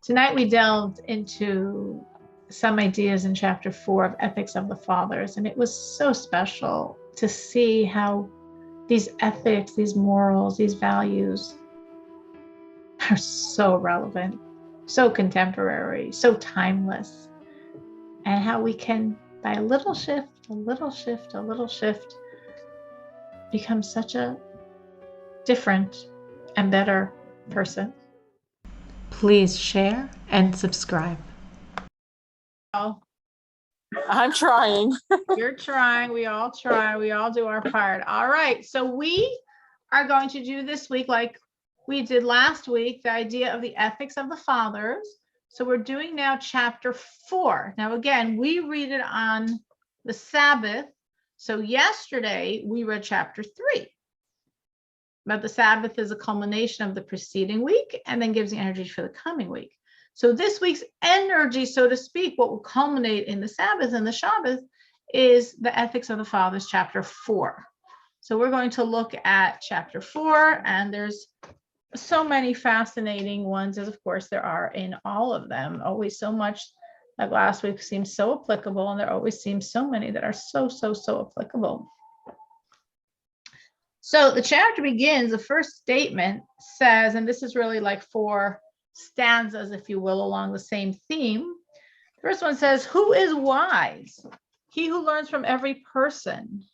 Tonight we delved into some ideas in chapter 4 of Ethics of the Fathers, and it was so special to see how these ethics, these morals, these values are so relevant, so contemporary, so timeless, and how we can, by a little shift, become such a different and better person. Please share and subscribe. Oh, I'm trying. You're trying. We all try. We all do our part. All right. So we are going to do this week, like we did last week, the idea of the ethics of the fathers. So we're doing now chapter 4. Now, again, we read it on the Sabbath. So yesterday we read chapter 3. But the Sabbath is a culmination of the preceding week and then gives the energy for the coming week. So this week's energy, so to speak, what will culminate in the Sabbath and the Shabbat is the Ethics of the Fathers, chapter 4. So we're going to look at chapter 4, and there's so many fascinating ones, as of course there are in all of them. Always so much, like last week, seems so applicable, and there always seems so many that are so applicable. So the chapter begins, the first statement says, and this is really like 4 stanzas, if you will, along the same theme. The first one says, who is wise? He who learns from every person.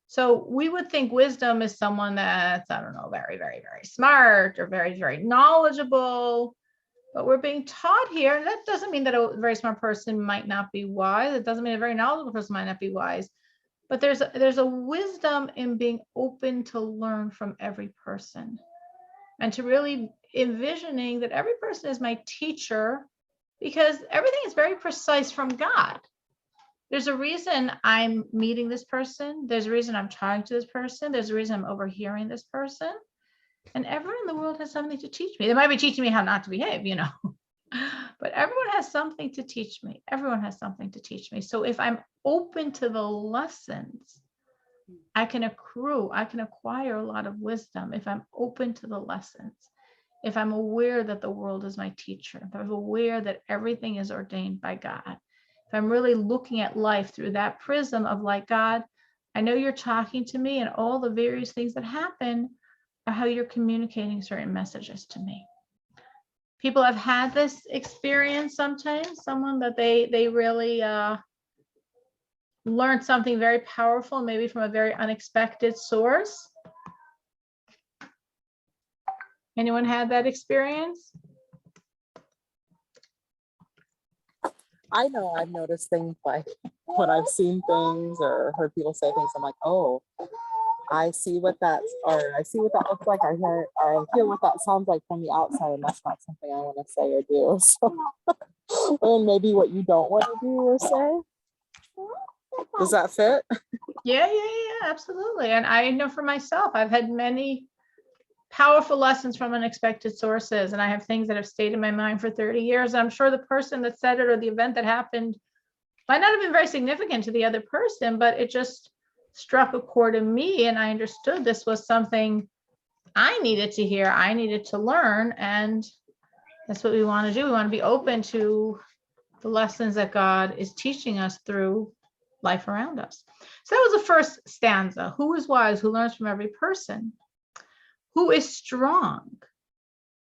So we would think wisdom is someone that's, I don't know, very smart or very knowledgeable. But we're being taught here, and that doesn't mean that a very smart person might not be wise. It doesn't mean a very knowledgeable person might not be wise. But there's a wisdom in being open to learn from every person, and to really envisioning that every person is my teacher, because everything is very precise from God. There's a reason I'm meeting this person. There's a reason I'm talking to this person. There's a reason I'm overhearing this person. And everyone in the world has something to teach me. They might be teaching me how not to behave, you know. But everyone has something to teach me. Everyone has something to teach me. So if I'm open to the lessons, I can acquire a lot of wisdom if I'm open to the lessons. If I'm aware that the world is my teacher, if I'm aware that everything is ordained by God, if I'm really looking at life through that prism of, like, God, I know you're talking to me, and all the various things that happen are how you're communicating certain messages to me. People have had this experience sometimes, someone that they really learned something very powerful, maybe from a very unexpected source. Anyone had that experience? I know I've noticed things, like when I've seen things or heard people say things, I'm like, oh, I see what that looks like. I hear what that sounds like from the outside, and that's not something I want to say or do. So, and maybe what you don't want to do or say. Does that fit? Yeah, absolutely. And I know for myself, I've had many powerful lessons from unexpected sources, and I have things that have stayed in my mind for 30 years. And I'm sure the person that said it or the event that happened might not have been very significant to the other person, but it just struck a chord in me, and I understood this was something I needed to hear, I needed to learn. And that's what we want to do. We want to be open to the lessons that God is teaching us through life around us. So that was the first stanza. Who is wise? Who learns from every person? Who is strong?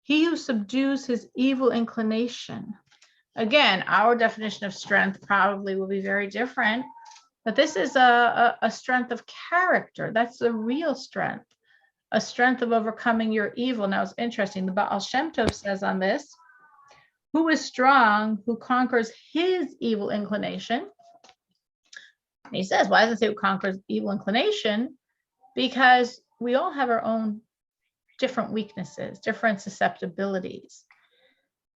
He who subdues his evil inclination. Again, our definition of strength probably will be very different, but this is a strength of character. That's the real strength, a strength of overcoming your evil. Now, it's interesting. The Baal Shem Tov says on this, who is strong, who conquers his evil inclination? And he says, why doesn't it say who conquers evil inclination? Because we all have our own different weaknesses, different susceptibilities.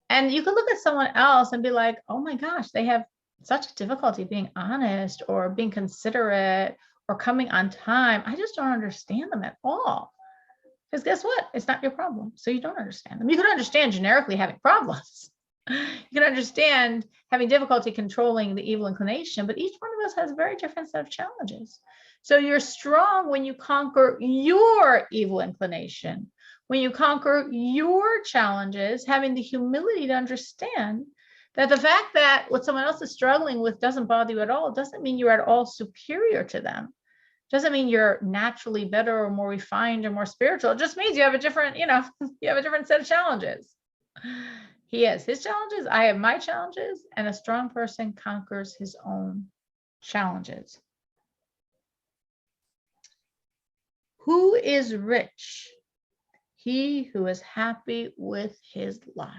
And you can look at someone else and be like, oh my gosh, they have such a difficulty being honest or being considerate or coming on time. I just don't understand them at all. Because guess what? It's not your problem. So you don't understand them. You can understand generically having problems. You can understand having difficulty controlling the evil inclination, but each one of us has a very different set of challenges. So you're strong when you conquer your evil inclination, when you conquer your challenges, having the humility to understand that the fact that what someone else is struggling with doesn't bother you at all doesn't mean you're at all superior to them. Doesn't mean you're naturally better or more refined or more spiritual. It just means you have a different, you have a different set of challenges. He has his challenges, I have my challenges, and a strong person conquers his own challenges. Who is rich? He who is happy with his lot.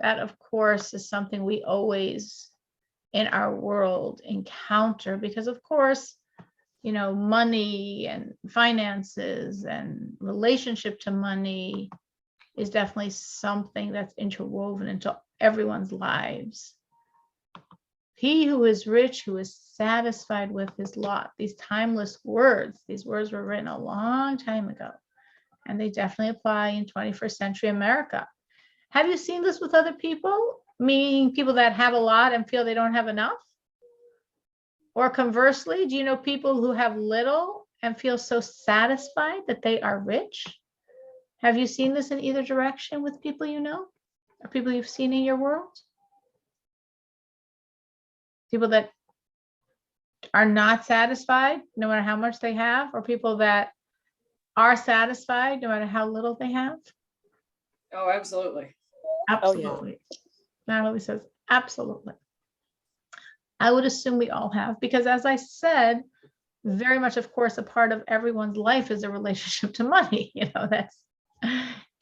That, of course, is something we always in our world encounter because, of course, money and finances and relationship to money is definitely something that's interwoven into everyone's lives. He who is rich, who is satisfied with his lot. These timeless words, these words were written a long time ago, and they definitely apply in 21st century America. Have you seen this with other people? Meaning people that have a lot and feel they don't have enough? Or conversely, do you know people who have little and feel so satisfied that they are rich? Have you seen this in either direction with people you know or people you've seen in your world? People that are not satisfied no matter how much they have, or people that are satisfied no matter how little they have? Oh, absolutely. Absolutely. Oh, yeah. Natalie says, absolutely. I would assume we all have, because as I said, very much, of course, a part of everyone's life is a relationship to money. That's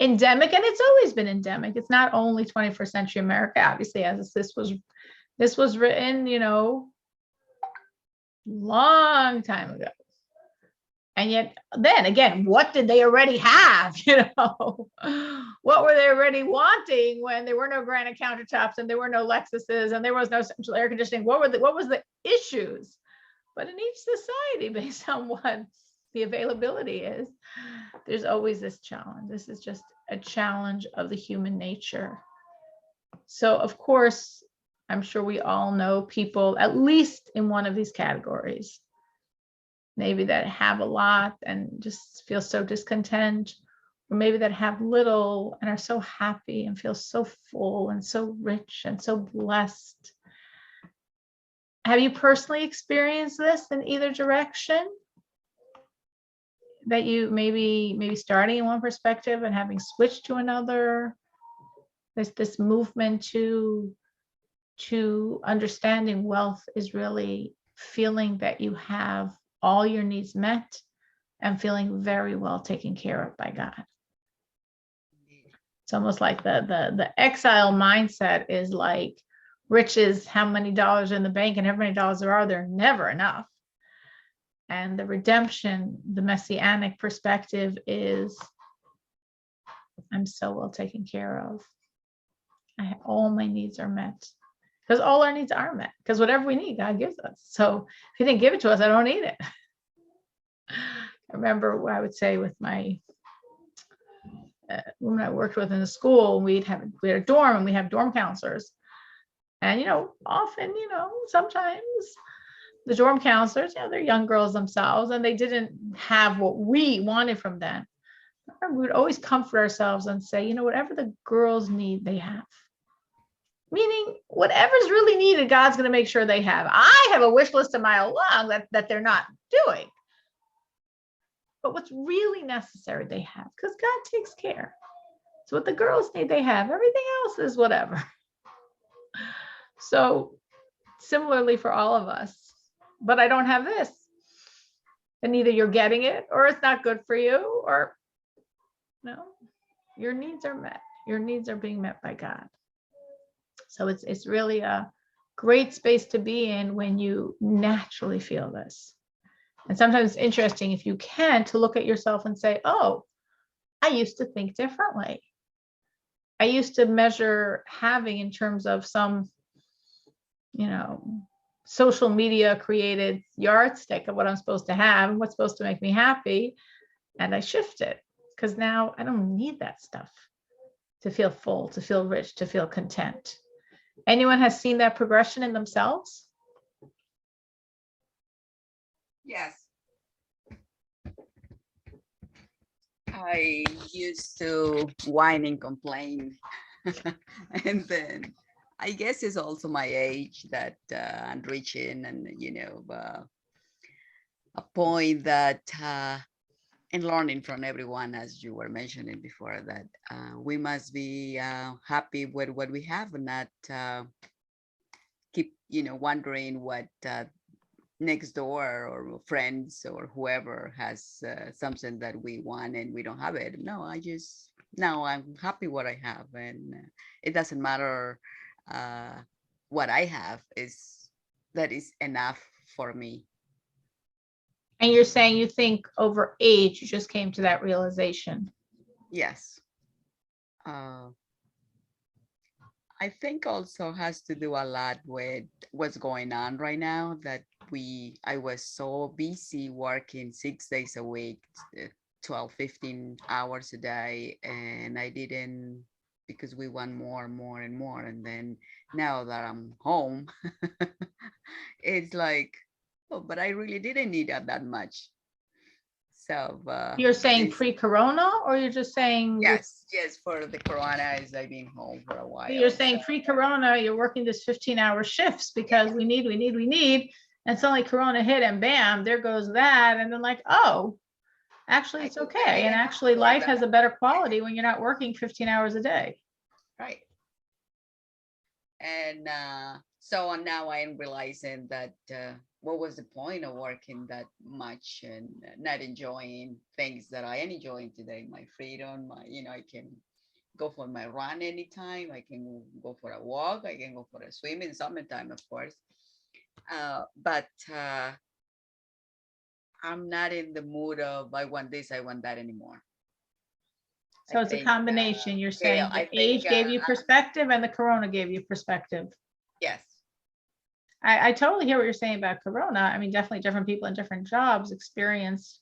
endemic, and it's always been endemic. It's not only 21st century America, obviously, as this was written, long time ago. And yet, then again, what did they already have? What were they already wanting when there were no granite countertops and there were no Lexuses and there was no central air conditioning? What was the issues? But in each society, based on what the availability is, there's always this challenge. This is just a challenge of the human nature. So, of course, I'm sure we all know people, at least in one of these categories, maybe that have a lot and just feel so discontent, or maybe that have little and are so happy and feel so full and so rich and so blessed. Have you personally experienced this in either direction? That you maybe starting in one perspective and having switched to another? There's this movement to understanding wealth is really feeling that you have all your needs met and feeling very well taken care of by God. It's almost like the exile mindset is like riches, how many dollars in the bank, and how many dollars there are, they're never enough. And the redemption, the messianic perspective is, I'm so well taken care of. All my needs are met. Because all our needs are met. Because whatever we need, God gives us. So if he didn't give it to us, I don't need it. I remember what I would say with my woman I worked with in the school, we had a dorm and we have dorm counselors. And, often, sometimes the dorm counselors, they're young girls themselves and they didn't have what we wanted from them. We would always comfort ourselves and say, whatever the girls need, they have. Meaning whatever's really needed, God's going to make sure they have. I have a wish list a mile long that they're not doing. But what's really necessary, they have, because God takes care. So what the girls need, they have. Everything else is whatever. So similarly for all of us, but I don't have this. And either you're getting it or it's not good for you, or no, your needs are met. Your needs are being met by God. So it's really a great space to be in when you naturally feel this. And sometimes it's interesting, if you can, to look at yourself and say, oh, I used to think differently. I used to measure having in terms of some, social media created yardstick of what I'm supposed to have and what's supposed to make me happy. And I shifted because now I don't need that stuff to feel full, to feel rich, to feel content. Anyone has seen that progression in themselves? Yes. I used to whine and complain. And then I guess it's also my age that I'm reaching, and a point that and learning from everyone, as you were mentioning before, that we must be happy with what we have and not keep wondering what next door or friends or whoever has something that we want and we don't have it. No, I'm happy what I have, and it doesn't matter what I have, is that is enough for me. And you're saying you think over age, you just came to that realization. Yes. I think also has to do a lot with what's going on right now, that I was so busy working 6 days a week, 12, 15 hours a day, and I didn't, because we want more and more and more. And then now that I'm home, it's like, oh, but I really didn't need that much. So You're saying pre-corona, or you're just saying? Yes, for the corona, is I've been home for a while. You're saying pre-corona, you're working this 15-hour shifts because we need, and suddenly corona hit and bam, there goes that. And then like, oh, actually it's okay. And actually life has a better quality when you're not working 15 hours a day. Right. And so now I am realizing that what was the point of working that much and not enjoying things that I am enjoying today, my freedom, I can go for my run anytime, I can go for a walk, I can go for a swim in summertime, of course. But I'm not in the mood of I want this, I want that anymore. So it's a combination. You're saying the age gave you perspective and the corona gave you perspective. Yes. I totally hear what you're saying about corona. I mean, definitely different people in different jobs experience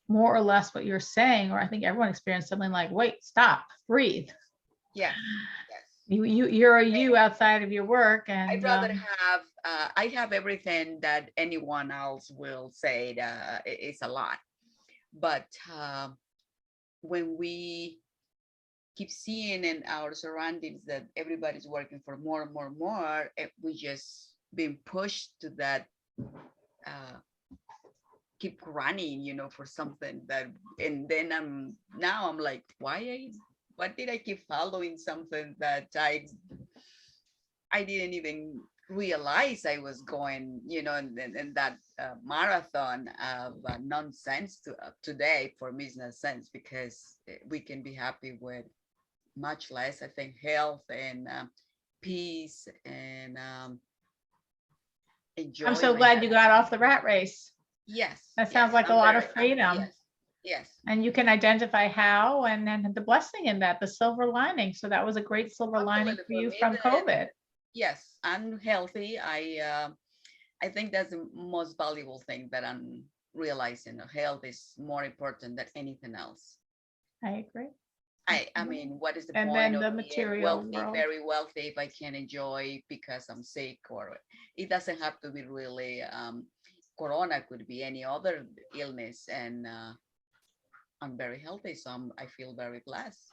more or less what you're saying, or I think everyone experienced something like, wait, stop, breathe. Yeah. You're you outside of your work. And I'd rather have I have everything that anyone else will say it's a lot. But when we keep seeing in our surroundings that everybody's working for more and more and more, we just been pushed to that keep running, for something that, and then I'm like, what did I keep following something that I didn't even realize I was going, and that marathon of nonsense today for me is no sense, because we can be happy with much less. I think health and peace and enjoyment. I'm so glad you got off the rat race. Yes. That sounds like a lot of freedom. Yes. And you can identify how, and then the blessing in that, the silver lining. So that was a great silver lining for you from COVID. Yes, I'm healthy. I think that's the most valuable thing that I'm realizing. Health is more important than anything else. I agree. I mean, what is the and point then the of material being wealthy, world. very wealthy, if I can't enjoy because I'm sick? Or it doesn't have to be really corona, could be any other illness, and I'm very healthy, so I feel very blessed.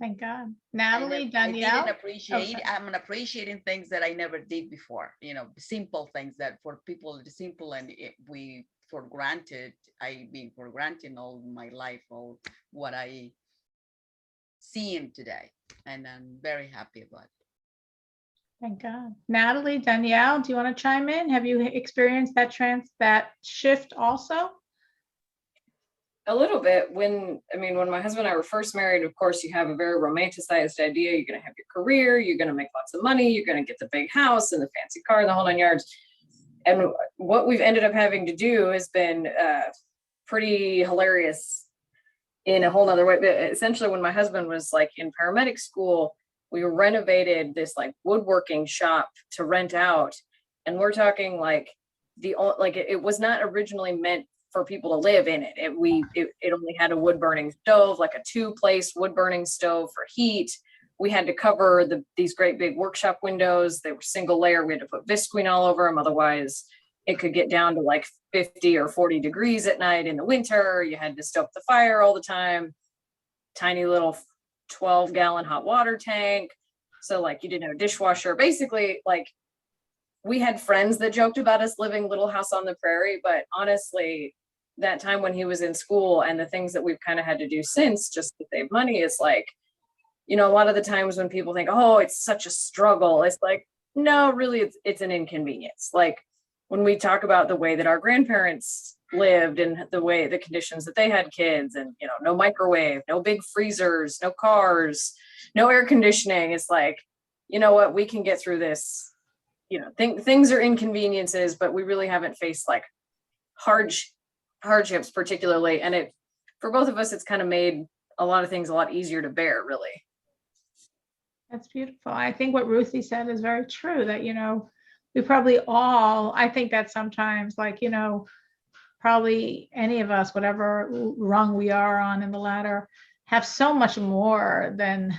Thank God. Natalie, Danielle. I'm appreciating things that I never did before, simple things that for people it's simple, and we for granted. I've been for granted all my life, all what I seeing today, and I'm very happy about it. Thank God. Natalie, Danielle, do you want to chime in? Have you experienced that shift also? A little bit. When my husband and I were first married, of course, you have a very romanticized idea. You're going to have your career, you're going to make lots of money, you're going to get the big house and the fancy car, the whole 9 yards. And what we've ended up having to do has been pretty hilarious in a whole nother way. But essentially, when my husband was like in paramedic school, we renovated this like woodworking shop to rent out. And we're talking like it was not originally meant for people to live in it. It only had a wood burning stove, like a 2-place wood burning stove for heat. We had to cover these great big workshop windows. They were single layer. We had to put visqueen all over them. Otherwise it could get down to like 50 or 40 degrees at night in the winter. You had to stoke the fire all the time. tiny little 12-gallon hot water tank. So like you didn't have a dishwasher. Basically, like we had friends that joked about us living Little House on the Prairie, but honestly, that time when he was in school and the things that we've kind of had to do since just to save money is like, you know, a lot of the times when people think, oh, it's such a struggle, it's like, no, really, it's an inconvenience. Like when we talk about the way that our grandparents lived and the conditions that they had kids, and, you know, no microwave, no big freezers, no cars, no air conditioning. It's like, you know what, we can get through this. You know, things are inconveniences, but we really haven't faced like hardships particularly. And it, for both of us, it's kind of made a lot of things a lot easier to bear, really. That's beautiful. I think what Ruthie said is very true, that, you know, we probably all, I think that sometimes, like, you know, probably any of us, whatever rung we are on in the ladder, have so much more than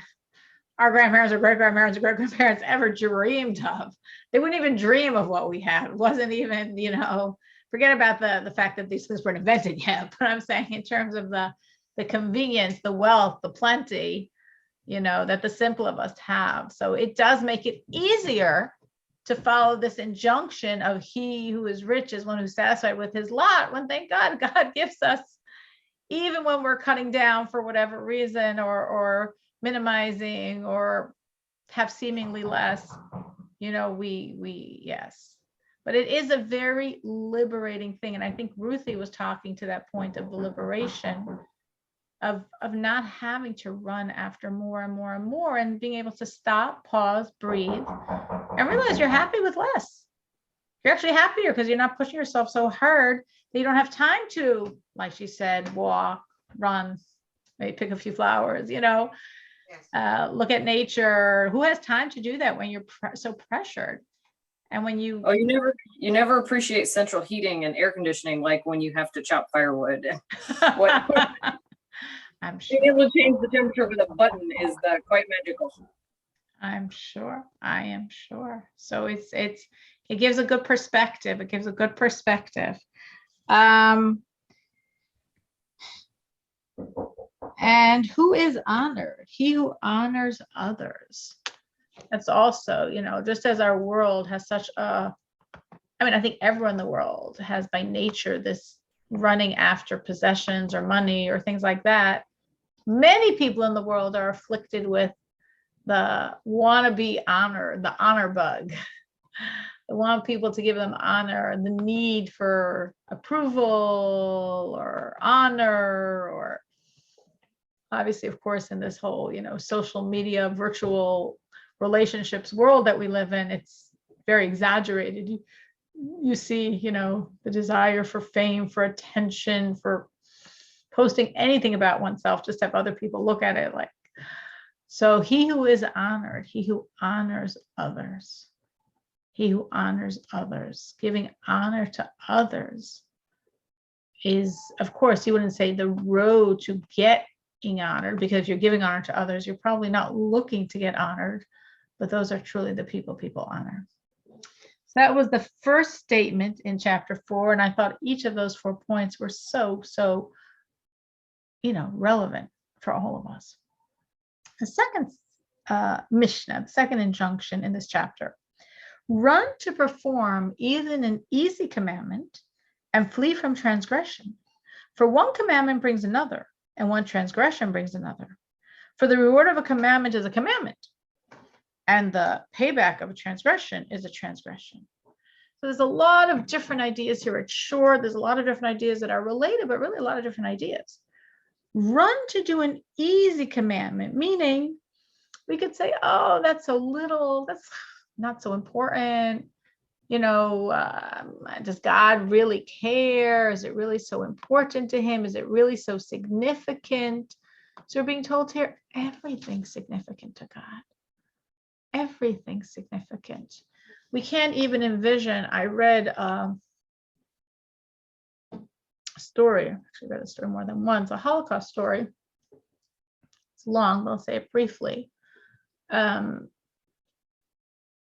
our grandparents or great-grandparents or great-grandparents ever dreamed of. They wouldn't even dream of what we had. It wasn't even, you know, forget about the fact that these things weren't invented yet, but I'm saying in terms of the convenience, the wealth, the plenty, you know, that the simple of us have. So it does make it easier to follow this injunction of he who is rich is one who's satisfied with his lot, when thank God, God gives us, even when we're cutting down for whatever reason, or minimizing, or have seemingly less, you know, we yes. But it is a very liberating thing. And I think Ruthie was talking to that point of the liberation of not having to run after more and more and more, and being able to stop, pause, breathe, and realize you're happy with less. You're actually happier because you're not pushing yourself so hard that you don't have time to, like she said, walk, run, maybe pick a few flowers, you know, look at nature. Who has time to do that when you're so pressured? And when you you never appreciate central heating and air conditioning, like when you have to chop firewood. I'm sure. Being able to change the temperature with a button is quite magical. I'm sure. I am sure. So it gives a good perspective. It gives a good perspective. And who is honored? He who honors others. That's also, you know, just as our world has such a, I mean, I think everyone in the world has by nature this running after possessions or money or things like that. Many people in the world are afflicted with the want to be honored, the honor bug. They want people to give them honor, and the need for approval or honor, or obviously, of course, in this whole, you know, social media, virtual relationships world that we live in, it's very exaggerated. You see, you know, the desire for fame, for attention, for posting anything about oneself, just have other people look at it like. So he who is honored, he who honors others, he who honors others, giving honor to others is, of course, you wouldn't say the road to getting honored, because if you're giving honor to others, you're probably not looking to get honored, but those are truly the people honor. So that was the first statement in chapter 4. And I thought each of those 4 points were so, you know, relevant for all of us. The second Mishnah, the second injunction in this chapter: run to perform even an easy commandment and flee from transgression. For one commandment brings another, and one transgression brings another. For the reward of a commandment is a commandment, and the payback of a transgression is a transgression. So there's a lot of different ideas here. It's short. There's a lot of different ideas that are related, but really a lot of different ideas. Run to do an easy commandment, meaning we could say, oh, that's so little, that's not so important. You know, does God really care? Is it really so important to him? Is it really so significant? So we're being told here, everything's significant to God. Everything's significant. We can't even envision. I read a story, actually read a story more than once, a Holocaust story. It's long, but I'll say it briefly.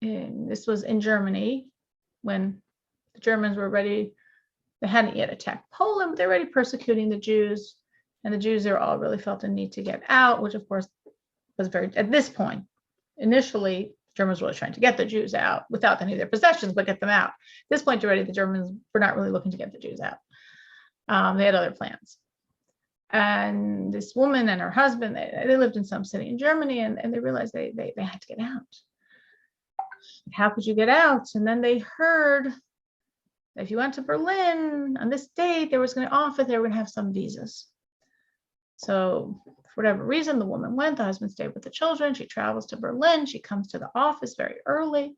This was in Germany when the Germans were ready. They hadn't yet attacked Poland, but they're already persecuting the Jews. And the Jews there all really felt a need to get out, which of course was at this point, initially, Germans were really trying to get the Jews out without any of their possessions, but get them out. At this point already, the Germans were not really looking to get the Jews out. They had other plans. And this woman and her husband, they lived in some city in Germany, and they realized they had to get out. How could you get out? And then they heard that if you went to Berlin on this date, they were going to offer, they were going to have some visas. So for whatever reason, the woman went, the husband stayed with the children. She travels to Berlin. She comes to the office very early,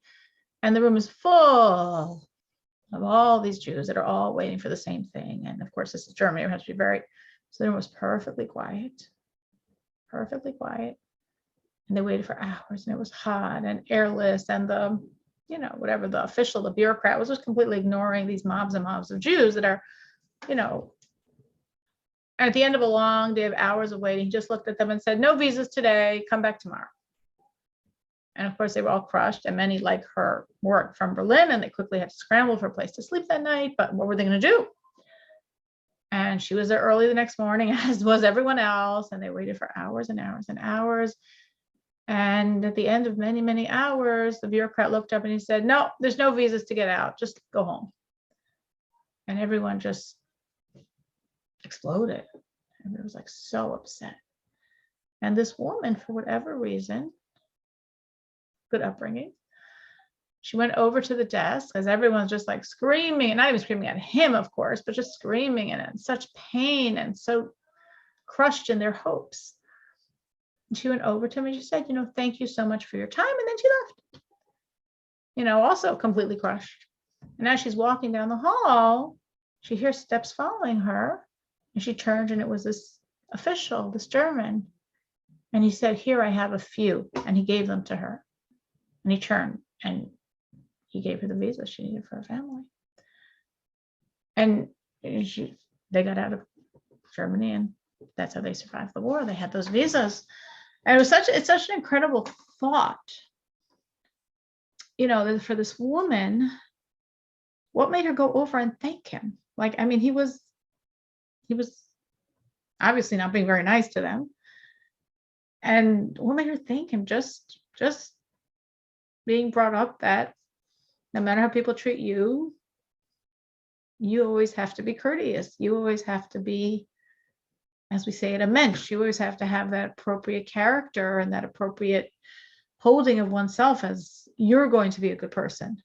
and the room is full of all these Jews that are all waiting for the same thing. And of course, this is Germany. It has to be so the room was perfectly quiet. And they waited for hours, and it was hot and airless. And the, whatever the official, the bureaucrat was just completely ignoring these mobs and mobs of Jews that are, at the end of a long day of hours of waiting, he just looked at them and said, no visas today, come back tomorrow. And of course, they were all crushed, and many like her worked from Berlin, and they quickly had to scramble for a place to sleep that night. But what were they going to do? And she was there early the next morning, as was everyone else, and they waited for hours and hours and hours. And at the end of many, many hours, the bureaucrat looked up and he said, no, there's no visas to get out, just go home. And everyone just exploded. And it was like so upset. And this woman, for whatever reason, good upbringing, she went over to the desk as everyone's just like screaming, and not even screaming at him, of course, but just screaming and in such pain and so crushed in their hopes. And she went over to him and she said, thank you so much for your time. And then she left, also completely crushed. And as she's walking down the hall, she hears steps following her, and she turned, and it was this official, this German. And he said, here, I have a few. And he gave them to her. And he turned and he gave her the visa she needed for her family. And they got out of Germany, and that's how they survived the war. They had those visas. And it's such an incredible thought, for this woman, what made her go over and thank him? He was obviously not being very nice to them. And what made her thank him? Just being brought up that no matter how people treat you, you always have to be courteous. You always have to be, as we say, a mensch. You always have to have that appropriate character and that appropriate holding of oneself as you're going to be a good person.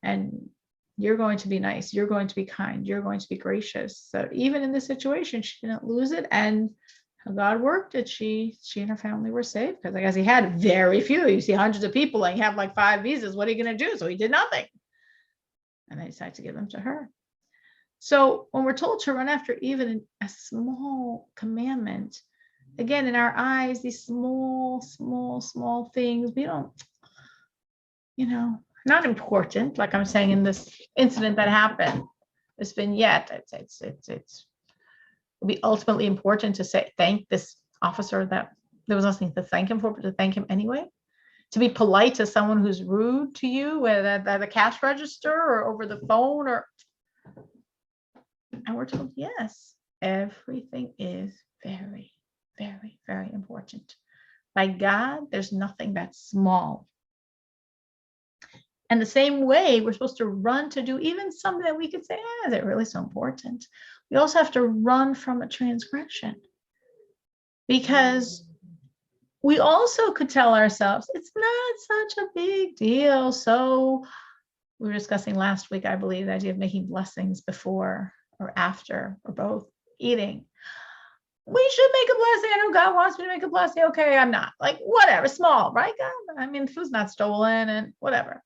And you're going to be nice. You're going to be kind. You're going to be gracious. So even in this situation, she didn't lose it. And how God worked it, she and her family were saved, because I guess he had very few. You see hundreds of people, and you have like 5 visas. What are you going to do? So he did nothing. And they decided to give them to her. So when we're told to run after even a small commandment, again, in our eyes, these small things, we don't, not important. Like I'm saying in this incident that happened, this vignette, it's will be ultimately important to say, thank this officer that there was nothing to thank him for, but to thank him anyway. To be polite to someone who's rude to you at the cash register or over the phone, and we're told, yes, everything is very, very, very important. By God, there's nothing that's small. And the same way, we're supposed to run to do even something that we could say, is it really so important? We also have to run from a transgression, because we also could tell ourselves it's not such a big deal. So we were discussing last week, I believe, the idea of making blessings before or after or both eating. We should make a blessing. I know God wants me to make a blessing. Okay, I'm not. Like, whatever, small, right, God? The food's not stolen and whatever.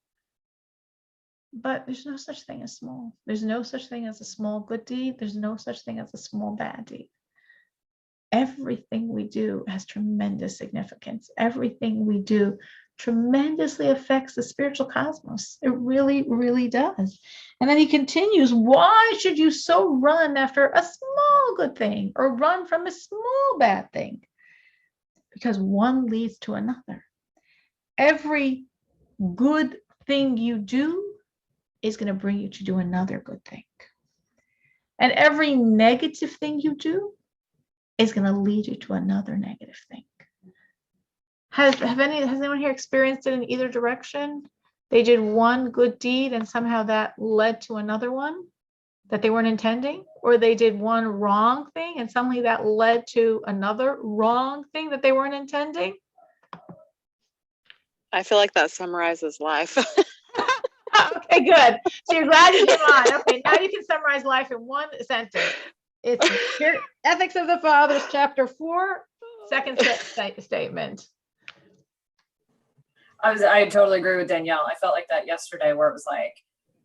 But there's no such thing as small. There's no such thing as a small good deed. There's no such thing as a small bad deed. Everything we do has tremendous significance. Everything we do tremendously affects the spiritual cosmos. It really, really does. And then he continues, why should you so run after a small good thing or run from a small bad thing? Because one leads to another. Every good thing you do is going to bring you to do another good thing. And every negative thing you do is going to lead you to another negative thing. Has anyone here experienced it in either direction? They did one good deed and somehow that led to another one that they weren't intending, or they did one wrong thing and suddenly that led to another wrong thing that they weren't intending. I feel like that summarizes life. Okay, good. So you're glad you came on. Okay, now you can summarize life in one sentence. It's here, Ethics of the Fathers, chapter 4, second statement. I totally agree with Danielle. I felt like that yesterday, where it was like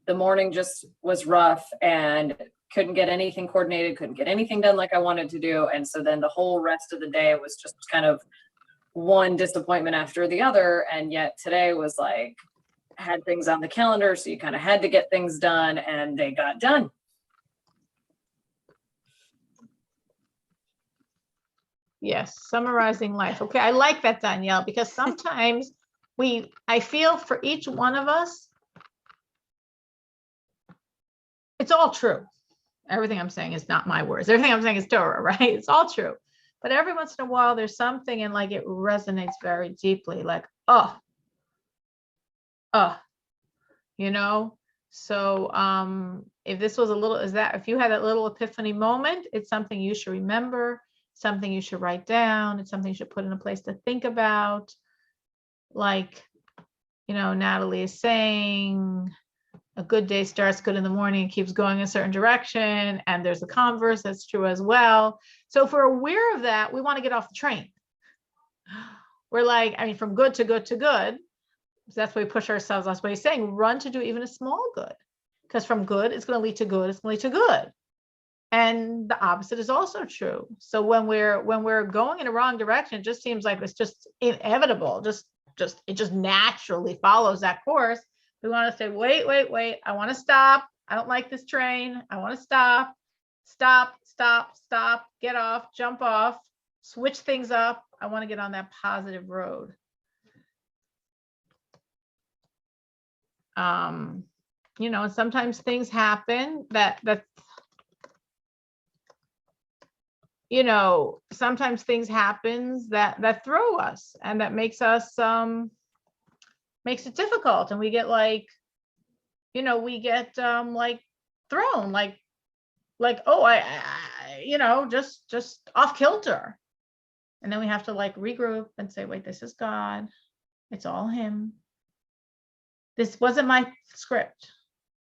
the morning just was rough and couldn't get anything coordinated, couldn't get anything done like I wanted to do. And so then the whole rest of the day was just kind of one disappointment after the other. And yet today was like, had things on the calendar, so you kind of had to get things done, and they got done. Yes, summarizing life. Okay, I like that, Danielle, because sometimes I feel for each one of us, it's all true. Everything I'm saying is not my words. Everything I'm saying is Torah, right? It's all true. But every once in a while, there's something and like it resonates very deeply, like, you know? So if this was if you had that little epiphany moment, it's something you should remember, something you should write down. It's something you should put in a place to think about. Like, Natalie is saying, a good day starts good in the morning and keeps going a certain direction. And there's the converse, that's true as well. So if we're aware of that, we want to get off the train. We're like, from good to good to good. So that's why we push ourselves. That's why he's saying run to do even a small good. Because from good, it's going to lead to good, it's going to lead to good. And the opposite is also true. So when we're going in a wrong direction, it just seems like it's just inevitable. It just naturally follows that course. We want to say, wait. I want to stop. I don't like this train. I want to stop, get off, jump off, switch things up. I want to get on that positive road. And sometimes things happen sometimes things happen that throw us and that makes it difficult. And we get like thrown, just off kilter. And then we have to like regroup and say, wait, this is God. It's all him. This wasn't my script.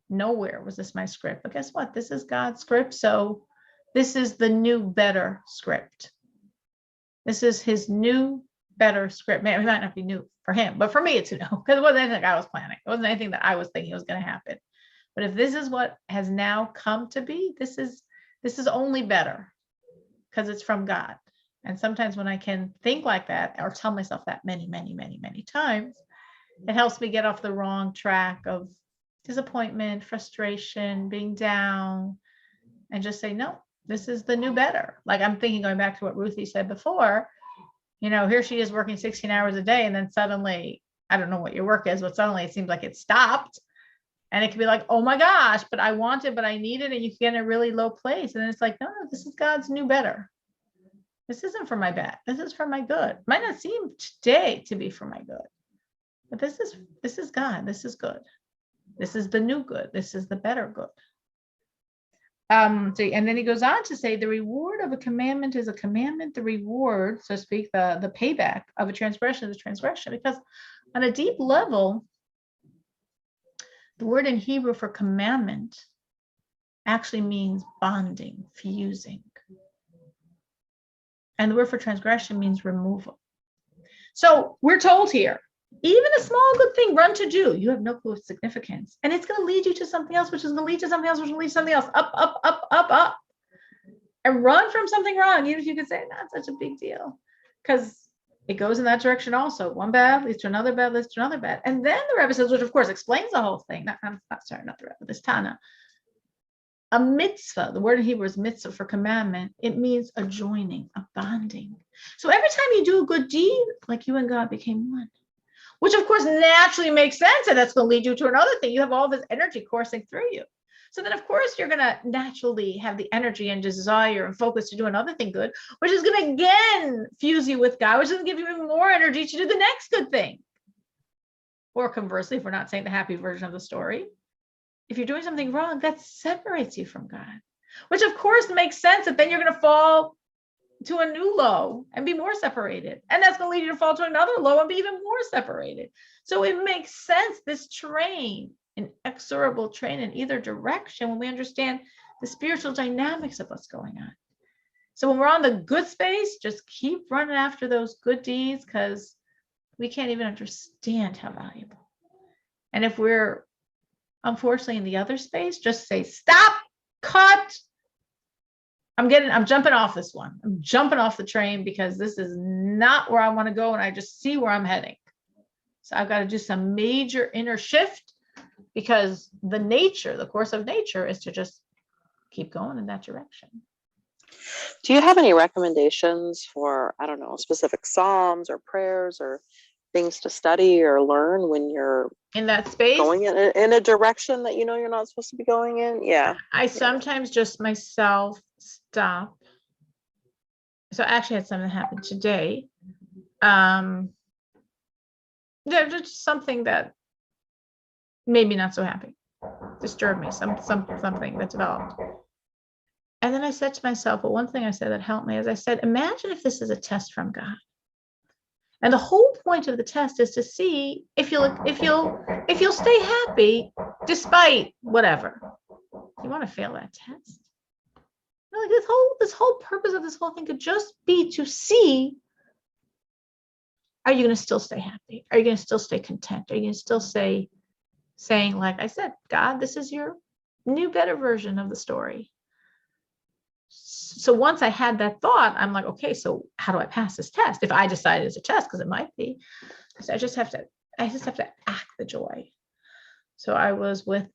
Nowhere was this my script. But guess what? This is God's script. So this is the new, better script. This is his new, better script. Maybe it might not be new for him, but for me, it's new because it wasn't anything I was planning. It wasn't anything that I was thinking was going to happen. But if this is what has now come to be, this is only better because it's from God. And sometimes when I can think like that or tell myself that many, many, many, many times, it helps me get off the wrong track of disappointment, frustration, being down, and just say, no, this is the new better. Like I'm thinking, going back to what Ruthie said before, here she is working 16 hours a day. And then suddenly, I don't know what your work is, but suddenly it seems like it stopped. And it can be like, oh my gosh, but I want it, but I need it. And you can get in a really low place. And then it's like, no, this is God's new better. This isn't for my bad. This is for my good. Might not seem today to be for my good, but this is God. This is good. This is the new good. This is the better good. And then he goes on to say the reward of a commandment is a commandment. The reward, so to speak, the payback of a transgression is a transgression. Because on a deep level, the word in Hebrew for commandment actually means bonding, fusing. And the word for transgression means removal. So we're told here, even a small good thing, run to do. You have no clue of significance. And it's going to lead you to something else, which is going to lead to something else, which will lead to something else. Up. And run from something wrong, even if you could say, not such a big deal. Because it goes in that direction also. One bad leads to another bad, leads to another bad. And then the Rebbe says, which of course explains the whole thing. Not the Rebbe, this Tana. A mitzvah, the word in Hebrew is mitzvah for commandment. It means a joining, a bonding. So every time you do a good deed, like you and God became one. Which of course naturally makes sense, and that's going to lead you to another thing. You have all this energy coursing through you. So then, of course, you're going to naturally have the energy and desire and focus to do another thing good, which is going to again fuse you with God, which is going to give you even more energy to do the next good thing. Or conversely, if we're not saying the happy version of the story, if you're doing something wrong, that separates you from God, which of course makes sense that then you're going to fall to a new low and be more separated. And that's going to lead you to fall to another low and be even more separated. So it makes sense, this train, an inexorable train in either direction, when we understand the spiritual dynamics of what's going on. So when we're on the good space, just keep running after those good deeds, because we can't even understand how valuable. And if we're unfortunately in the other space, just say, stop, cut. I'm jumping off this one. I'm jumping off the train because this is not where I want to go. And I just see where I'm heading. So I've got to do some major inner shift, because the course of nature is to just keep going in that direction. Do you have any recommendations for, I don't know, specific psalms or prayers or things to study or learn when you're In that space, going in a direction that you know you're not supposed to be going in? Yeah. I sometimes just myself stop. So I actually had something happen today. Just something that made me not so happy, disturbed me, something that developed. And then I said to myself, well, one thing I said that helped me is I said, imagine if this is a test from God. And the whole point of the test is to see if you'll stay happy despite whatever. You want to fail that test? Like this whole purpose of this whole thing could just be to see, are you going to still stay happy? Are you going to still stay content? Are you going to still saying, like I said, God, this is your new, better version of the story. So once I had that thought, I'm like, okay, so how do I pass this test? If I decided it's a test, because it might be, so I just have to act the joy. So I was with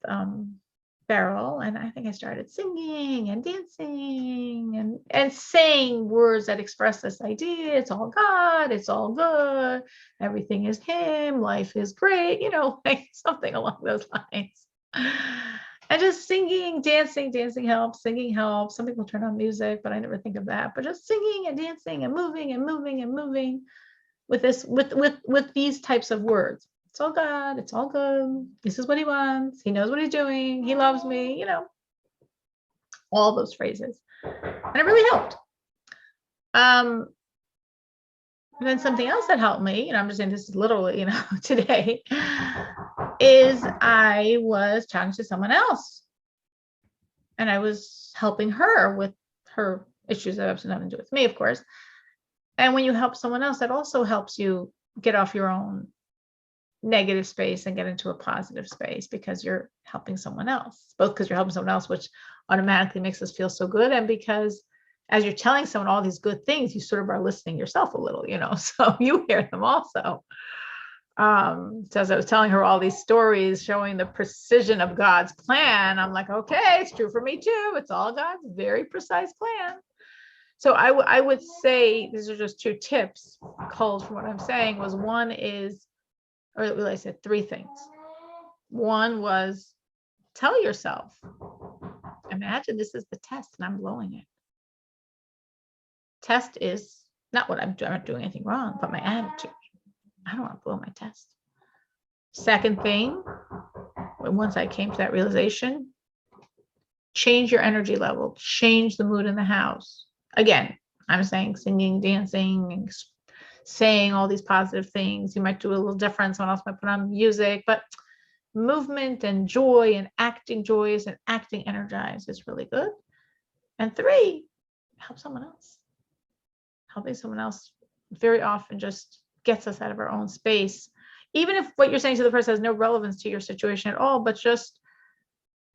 Beryl, and I think I started singing and dancing and saying words that express this idea. It's all God, it's all good, everything is Him, life is great, like something along those lines. And just singing, dancing helps, singing helps. Some people turn on music, but I never think of that. But just singing and dancing and moving with this, with these types of words. It's all God, it's all good. This is what He wants. He knows what He's doing. He loves me, all those phrases. And it really helped. And then something else that helped me, I'm just saying this is literally, today, is I was talking to someone else. And I was helping her with her issues that have nothing to do with me, of course. And when you help someone else, that also helps you get off your own negative space and get into a positive space, because you're helping someone else, both because you're helping someone else, which automatically makes us feel so good, and because as you're telling someone all these good things, you sort of are listening yourself a little, so you hear them also. So as I was telling her all these stories showing the precision of God's plan, I'm like, okay, it's true for me too. It's all God's very precise plan. So I would say these are just two tips culled from what I'm saying. Was one is, or really I said three things. One was, tell yourself, imagine this is the test and I'm blowing it. Test is not what I'm not doing anything wrong, but my attitude. I don't want to blow my test. Second thing, once I came to that realization, change your energy level, change the mood in the house. Again, I'm saying singing, dancing, saying all these positive things. You might do a little different. Someone else might put on music, but movement and joy and acting joyous and acting energized is really good. And three, help someone else. Helping someone else very often just gets us out of our own space, even if what you're saying to the person has no relevance to your situation at all, but just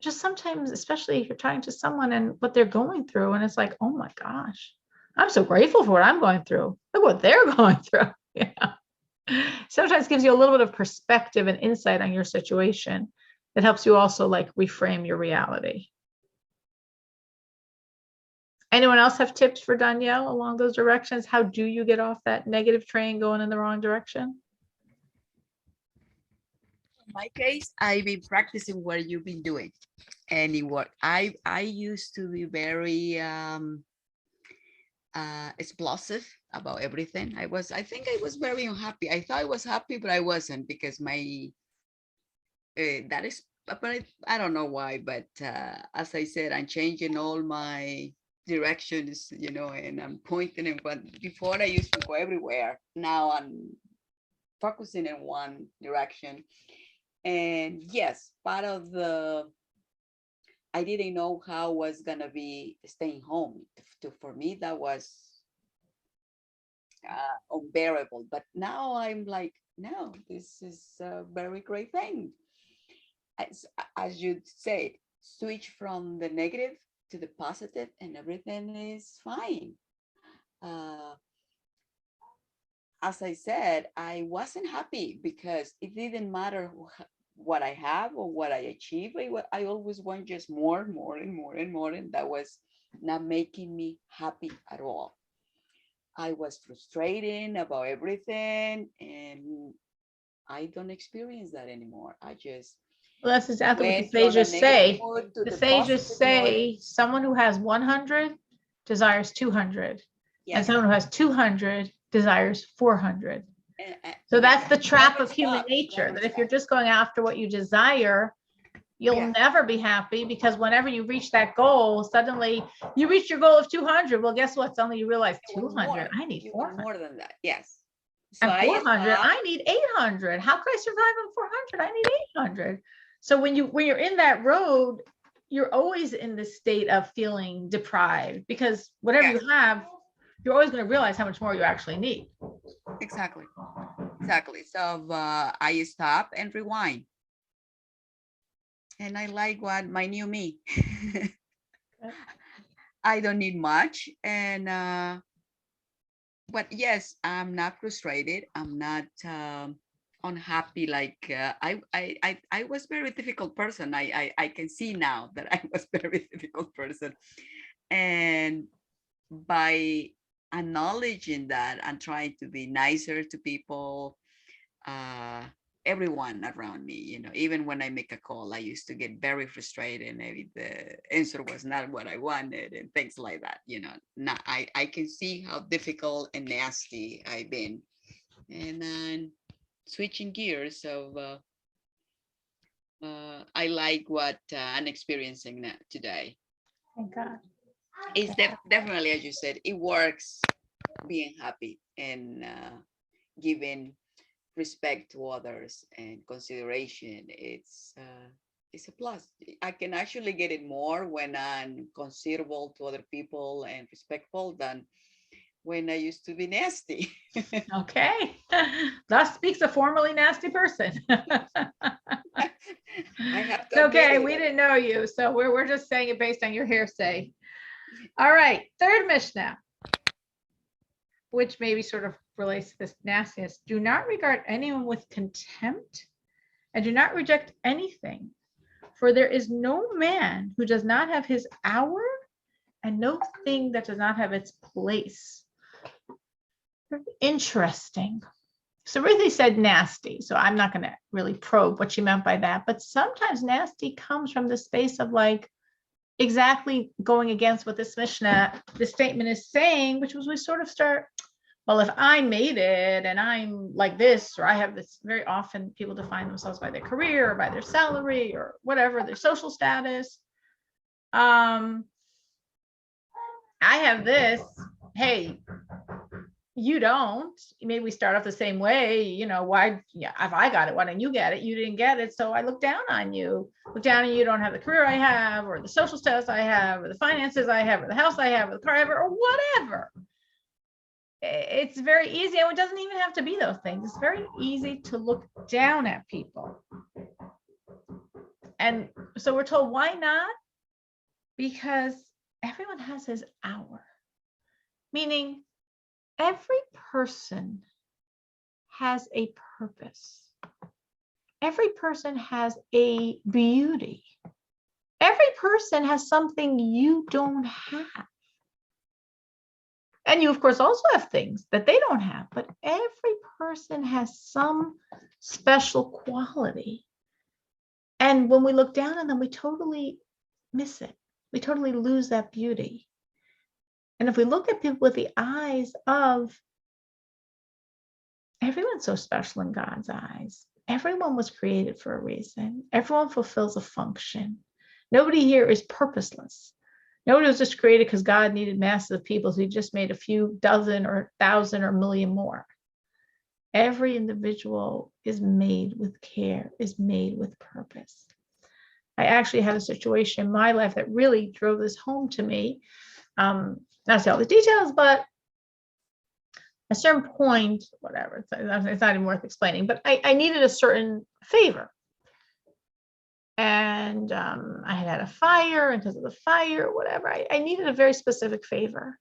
sometimes, especially if you're talking to someone and what they're going through, and it's like, oh my gosh, I'm so grateful for what I'm going through. Look what they're going through. Sometimes gives you a little bit of perspective and insight on your situation that helps you also like reframe your reality. Anyone else have tips for Danielle along those directions? How do you get off that negative train going in the wrong direction? in my case, I've been practicing what you've been doing, and it worked. I used to be very explosive about everything. I think I was very unhappy. I thought I was happy, but I wasn't, because my that is, but I don't know why, but as I said, I'm changing all my directions, and I'm pointing in one. Before I used to go everywhere. Now I'm focusing in one direction. And yes, part of I didn't know how was gonna be staying home. For me, that was unbearable. But now I'm like, no, this is a very great thing. As you said, switch from the negative to the positive, and everything is fine. Uh, as I said, I wasn't happy because it didn't matter what I have or what I achieve. I always want just more, more, and more, and more, and that was not making me happy at all. I was frustrated about everything, and I don't experience that anymore. I just Well, that's exactly what the went from a sages negative say. mood to The the sages positive mood. say someone who has 100 desires 200, and Yes. someone who has 200 desires 400. So Yes, that's the trap never of human stops, nature, never that if you're stops. just going after what you desire, you'll Yeah. never be happy, because whenever you reach that goal, suddenly you reach your goal of 200. Well, guess what? Suddenly you realize You want 200, more. I need You want 400. more than that. Yes. So And I 400, stopped. I need 800. How could I survive on 400? I need 800. So when you're in that road, you're always in this state of feeling deprived, because whatever Yes. you have, you're always going to realize how much more you actually need. Exactly. Exactly. So I stop and rewind. And I like what my new me. I don't need much. And but yes, I'm not frustrated. I'm not unhappy. Like I was very difficult person. I can see now that I was very difficult person. And by acknowledging that and trying to be nicer to people, uh, everyone around me, even when I make a call, I used to get very frustrated, and maybe the answer was not what I wanted and things like that. Now I can see how difficult and nasty I've been, and I'm switching gears. So I like what I'm experiencing now, today. Thank God. It's definitely, as you said, it works being happy and giving respect to others and consideration. It's a plus. I can actually get it more when I'm considerable to other people and respectful than when I used to be nasty. Okay. Thus speaks a formerly nasty person. I have to admit Okay, it. we didn't know you, so we're just saying it based on your hearsay. All right, third Mishnah, which maybe sort of relates to this nastiness. Do not regard anyone with contempt, and do not reject anything, for there is no man who does not have his hour, and no thing that does not have its place. Interesting. So Ruthie said nasty, so I'm not going to really probe what she meant by that, but sometimes nasty comes from the space of like exactly going against what this Mishnah, this statement is saying, which was we sort of start, well, if I made it and I'm like this, or I have this, very often people define themselves by their career or by their salary or whatever, their social status. I have this, hey, you don't. Maybe we start off the same way, why, yeah, if I got it, why don't you get it? You didn't get it, so I look down on you. Look down on you, don't have the career I have, or the social status I have, or the finances I have, or the house I have, or the car I have, or whatever. It's very easy, and it doesn't even have to be those things. It's very easy to look down at people. And so we're told, why not? Because everyone has his hour. Meaning, every person has a purpose. Every person has a beauty. Every person has something you don't have. And you, of course, also have things that they don't have, but every person has some special quality And when we look down on them, we totally miss it. We totally lose that beauty. And if we look at people with the eyes of everyone's so special in God's eyes, everyone was created for a reason, everyone fulfills a function. Nobody here is purposeless. Nobody was just created because God needed masses of people, so he just made a few dozen or thousand or million more. Every individual is made with care, is made with purpose. I actually had a situation in my life that really drove this home to me. Not to say all the details, but at a certain point, whatever, it's not even worth explaining, but I needed a certain favor. And I had a fire, and because of the fire, whatever, I needed a very specific favor.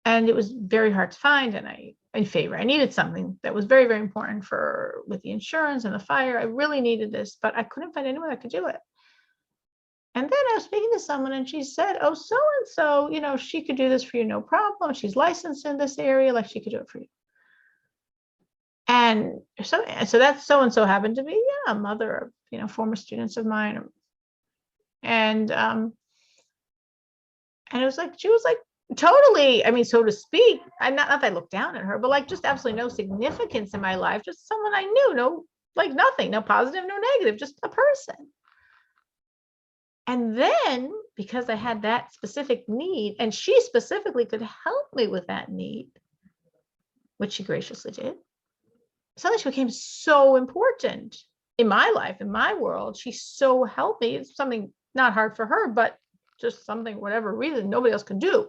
And it was very hard to find, and I needed something that was very, very important with the insurance and the fire. I really needed this, but I couldn't find anyone that could do it. And then I was speaking to someone, and she said, oh, so-and-so, she could do this for you, no problem. She's licensed in this area, like she could do it for you. And so that so-and-so happened to be, a mother of, former students of mine. And it was like, she was like, totally, so to speak, not that I looked down at her, but like just absolutely no significance in my life, just someone I knew, no, like nothing, no positive, no negative, just a person. And then because I had that specific need, and she specifically could help me with that need, which she graciously did, suddenly she became so important in my life, in my world. She so helped me. It's something not hard for her, but just something, whatever reason, nobody else could do.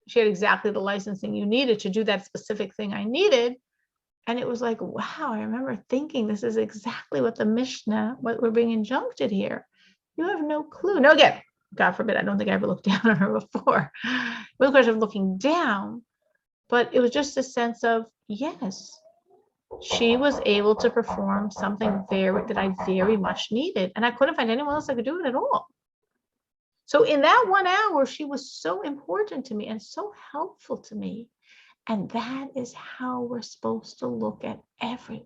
She had exactly the licensing you needed to do that specific thing I needed. And it was like, wow, I remember thinking this is exactly what the Mishnah, what we're being injuncted here. You have no clue. No, again, God forbid, I don't think I ever looked down on her before. It was a question of looking down, but it was just a sense of, yes, she was able to perform something that I very much needed. And I couldn't find anyone else that could do it at all. So in that 1 hour, she was so important to me and so helpful to me. And that is how we're supposed to look at everyone.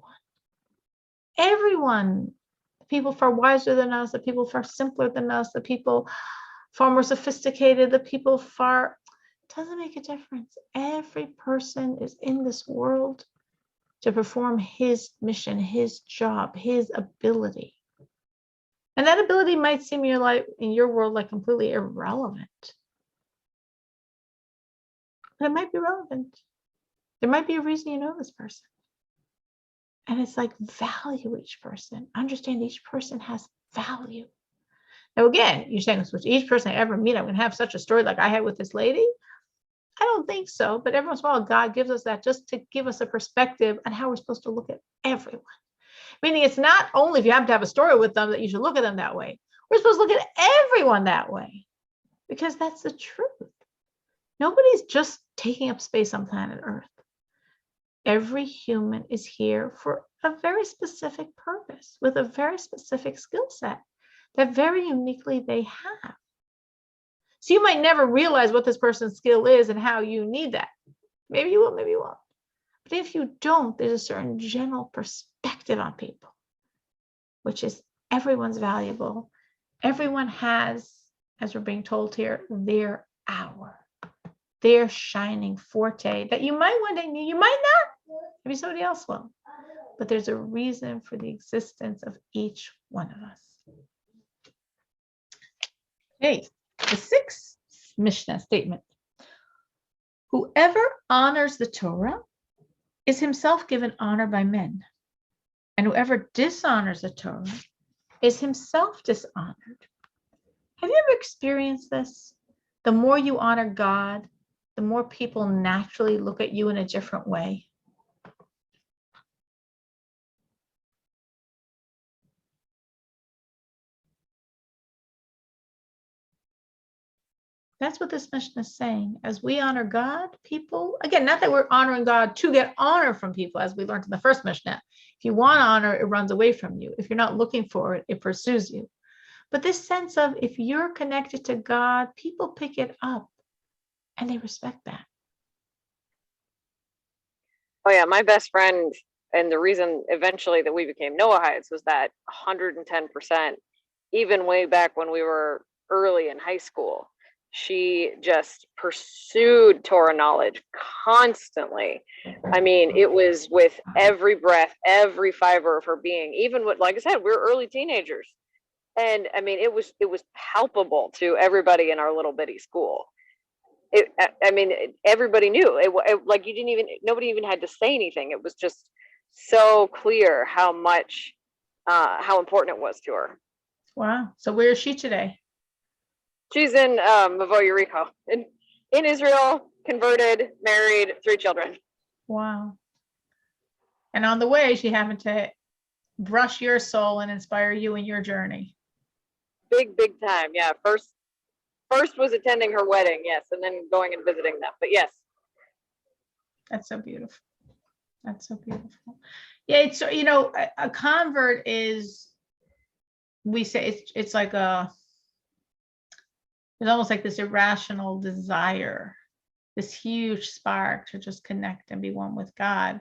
Everyone. The people far wiser than us, the people far simpler than us, the people far more sophisticated, the people far, it doesn't make a difference. Every person is in this world to perform his mission, his job, his ability. And that ability might seem in your world like completely irrelevant. But it might be relevant. There might be a reason you know this person. And it's like, value each person. Understand each person has value. Now, again, you're saying this with each person I ever meet, I'm going to have such a story like I had with this lady. I don't think so. But every once in a while, God gives us that just to give us a perspective on how we're supposed to look at everyone. Meaning it's not only if you happen to have a story with them that you should look at them that way. We're supposed to look at everyone that way because that's the truth. Nobody's just taking up space on planet Earth. Every human is here for a very specific purpose with a very specific skill set that very uniquely they have. So you might never realize what this person's skill is and how you need that. Maybe you will, maybe you won't. But if you don't, there's a certain general perspective on people, which is everyone's valuable. Everyone has, as we're being told here, their hour, their shining forte that you might one day need, you might not, maybe somebody else will. But there's a reason for the existence of each one of us. Okay, the sixth Mishnah statement. Whoever honors the Torah is himself given honor by men, and whoever dishonors the Torah is himself dishonored. Have you ever experienced this? The more you honor God, the more people naturally look at you in a different way. That's what this mission is saying. As we honor God, people, again, not that we're honoring God to get honor from people, as we learned in the first Mishnah. If you want honor, it runs away from you. If you're not looking for it, it pursues you. But this sense of if you're connected to God, people pick it up and they respect that. Oh yeah, my best friend and the reason eventually that we became Noahides was that 110%, even way back when we were early in high school, she just pursued Torah knowledge constantly. I mean, it was with every breath, every fiber of her being, even with, like I said, we were early teenagers. And I mean, it was palpable to everybody in our little bitty school. I mean, everybody knew it, like you didn't even, nobody even had to say anything. It was just so clear how much, how important it was to her. Wow. So where is she today? She's in Mavo Yericho, in Israel, converted, married, 3 children. Wow. And on the way, she happened to brush your soul and inspire you in your journey. Big time. Yeah. First was attending her wedding. Yes. And then going and visiting them. But yes. That's so beautiful. That's so beautiful. Yeah. It's, you know, a convert is, we say it's like it's almost like this irrational desire, this huge spark to just connect and be one with God.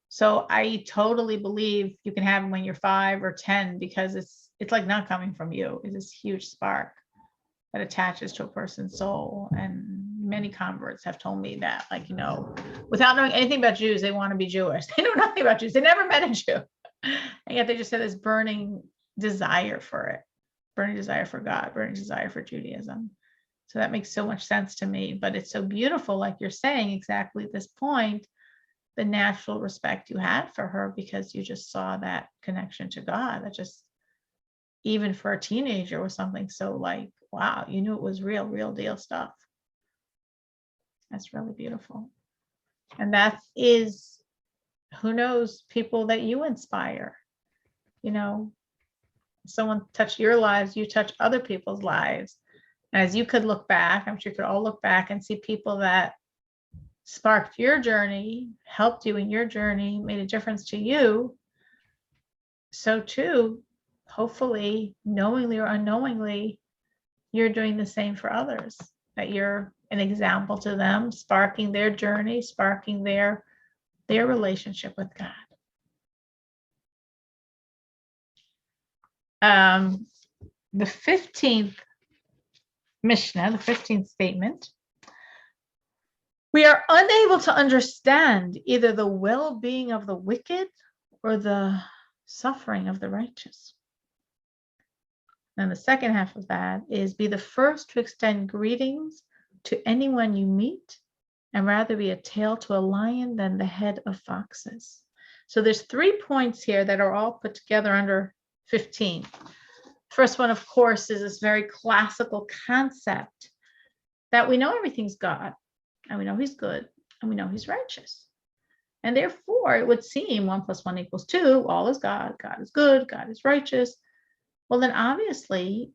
So I totally believe you can have them when you're 5 or 10, because it's like not coming from you. It's this huge spark that attaches to a person's soul. And many converts have told me that, like, you know, without knowing anything about Jews, they want to be Jewish. They know nothing about Jews. They never met a Jew. And yet they just have this burning desire for it, burning desire for God, burning desire for Judaism. So that makes so much sense to me. But it's so beautiful, like you're saying, exactly at this point, the natural respect you had for her, because you just saw that connection to God. That just, even for a teenager, was something so like, wow, you knew it was real deal stuff. That's really beautiful. And that is, who knows, people that you inspire. You know, someone touched your lives, you touch other people's lives. As you could look back, I'm sure you could all look back and see people that sparked your journey, helped you in your journey, made a difference to you. So too, hopefully, knowingly or unknowingly, you're doing the same for others, that you're an example to them, sparking their journey, sparking their relationship with God. The 15th Mishnah, the 15th statement: we are unable to understand either the well-being of the wicked or the suffering of the righteous. And the second half of that is, be the first to extend greetings to anyone you meet, and rather be a tail to a lion than the head of foxes. So there's 3 points here that are all put together under 15. First one, of course, is this very classical concept that we know everything's God, and we know he's good, and we know he's righteous. And therefore, it would seem 1 + 1 = 2, all is God, God is good, God is righteous. Well, then obviously,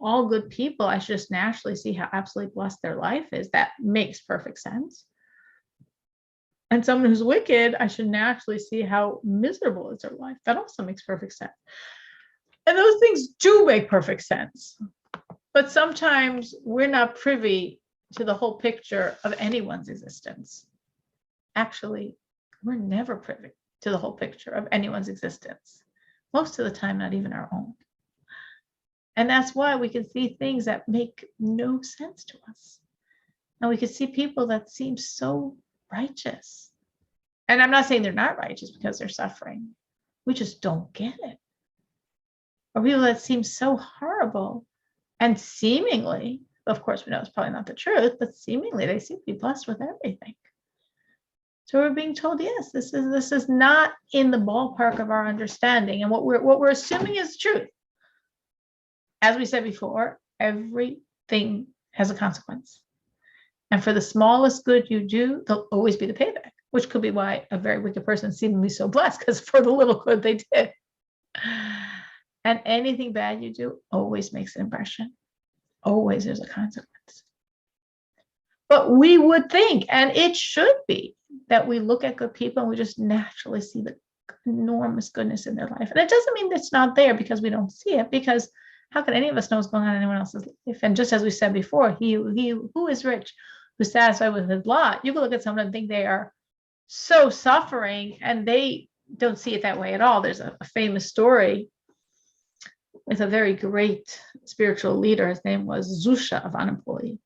all good people, I should just naturally see how absolutely blessed their life is. That makes perfect sense. And someone who's wicked, I should naturally see how miserable is their life. That also makes perfect sense. And those things do make perfect sense. But sometimes we're not privy to the whole picture of anyone's existence. Actually, we're never privy to the whole picture of anyone's existence. Most of the time, not even our own. And that's why we can see things that make no sense to us. And we can see people that seem so righteous. And I'm not saying they're not righteous because they're suffering. We just don't get it. Or people that seem so horrible, and seemingly, of course, we know it's probably not the truth, but seemingly they seem to be blessed with everything. So we're being told, yes, this is not in the ballpark of our understanding. And what we're assuming is truth. As we said before, everything has a consequence. And for the smallest good you do, there'll always be the payback, which could be why a very wicked person seemingly so blessed, because for the little good they did. And anything bad you do always makes an impression. Always there's a consequence. But we would think, and it should be, that we look at good people and we just naturally see the enormous goodness in their life. And it doesn't mean it's not there because we don't see it, because how can any of us know what's going on in anyone else's life? And just as we said before, he who is rich, who's satisfied with his lot, you can look at someone and think they are so suffering, and they don't see it that way at all. There's a famous story with a very great spiritual leader. His name was Zusha of Anapoli.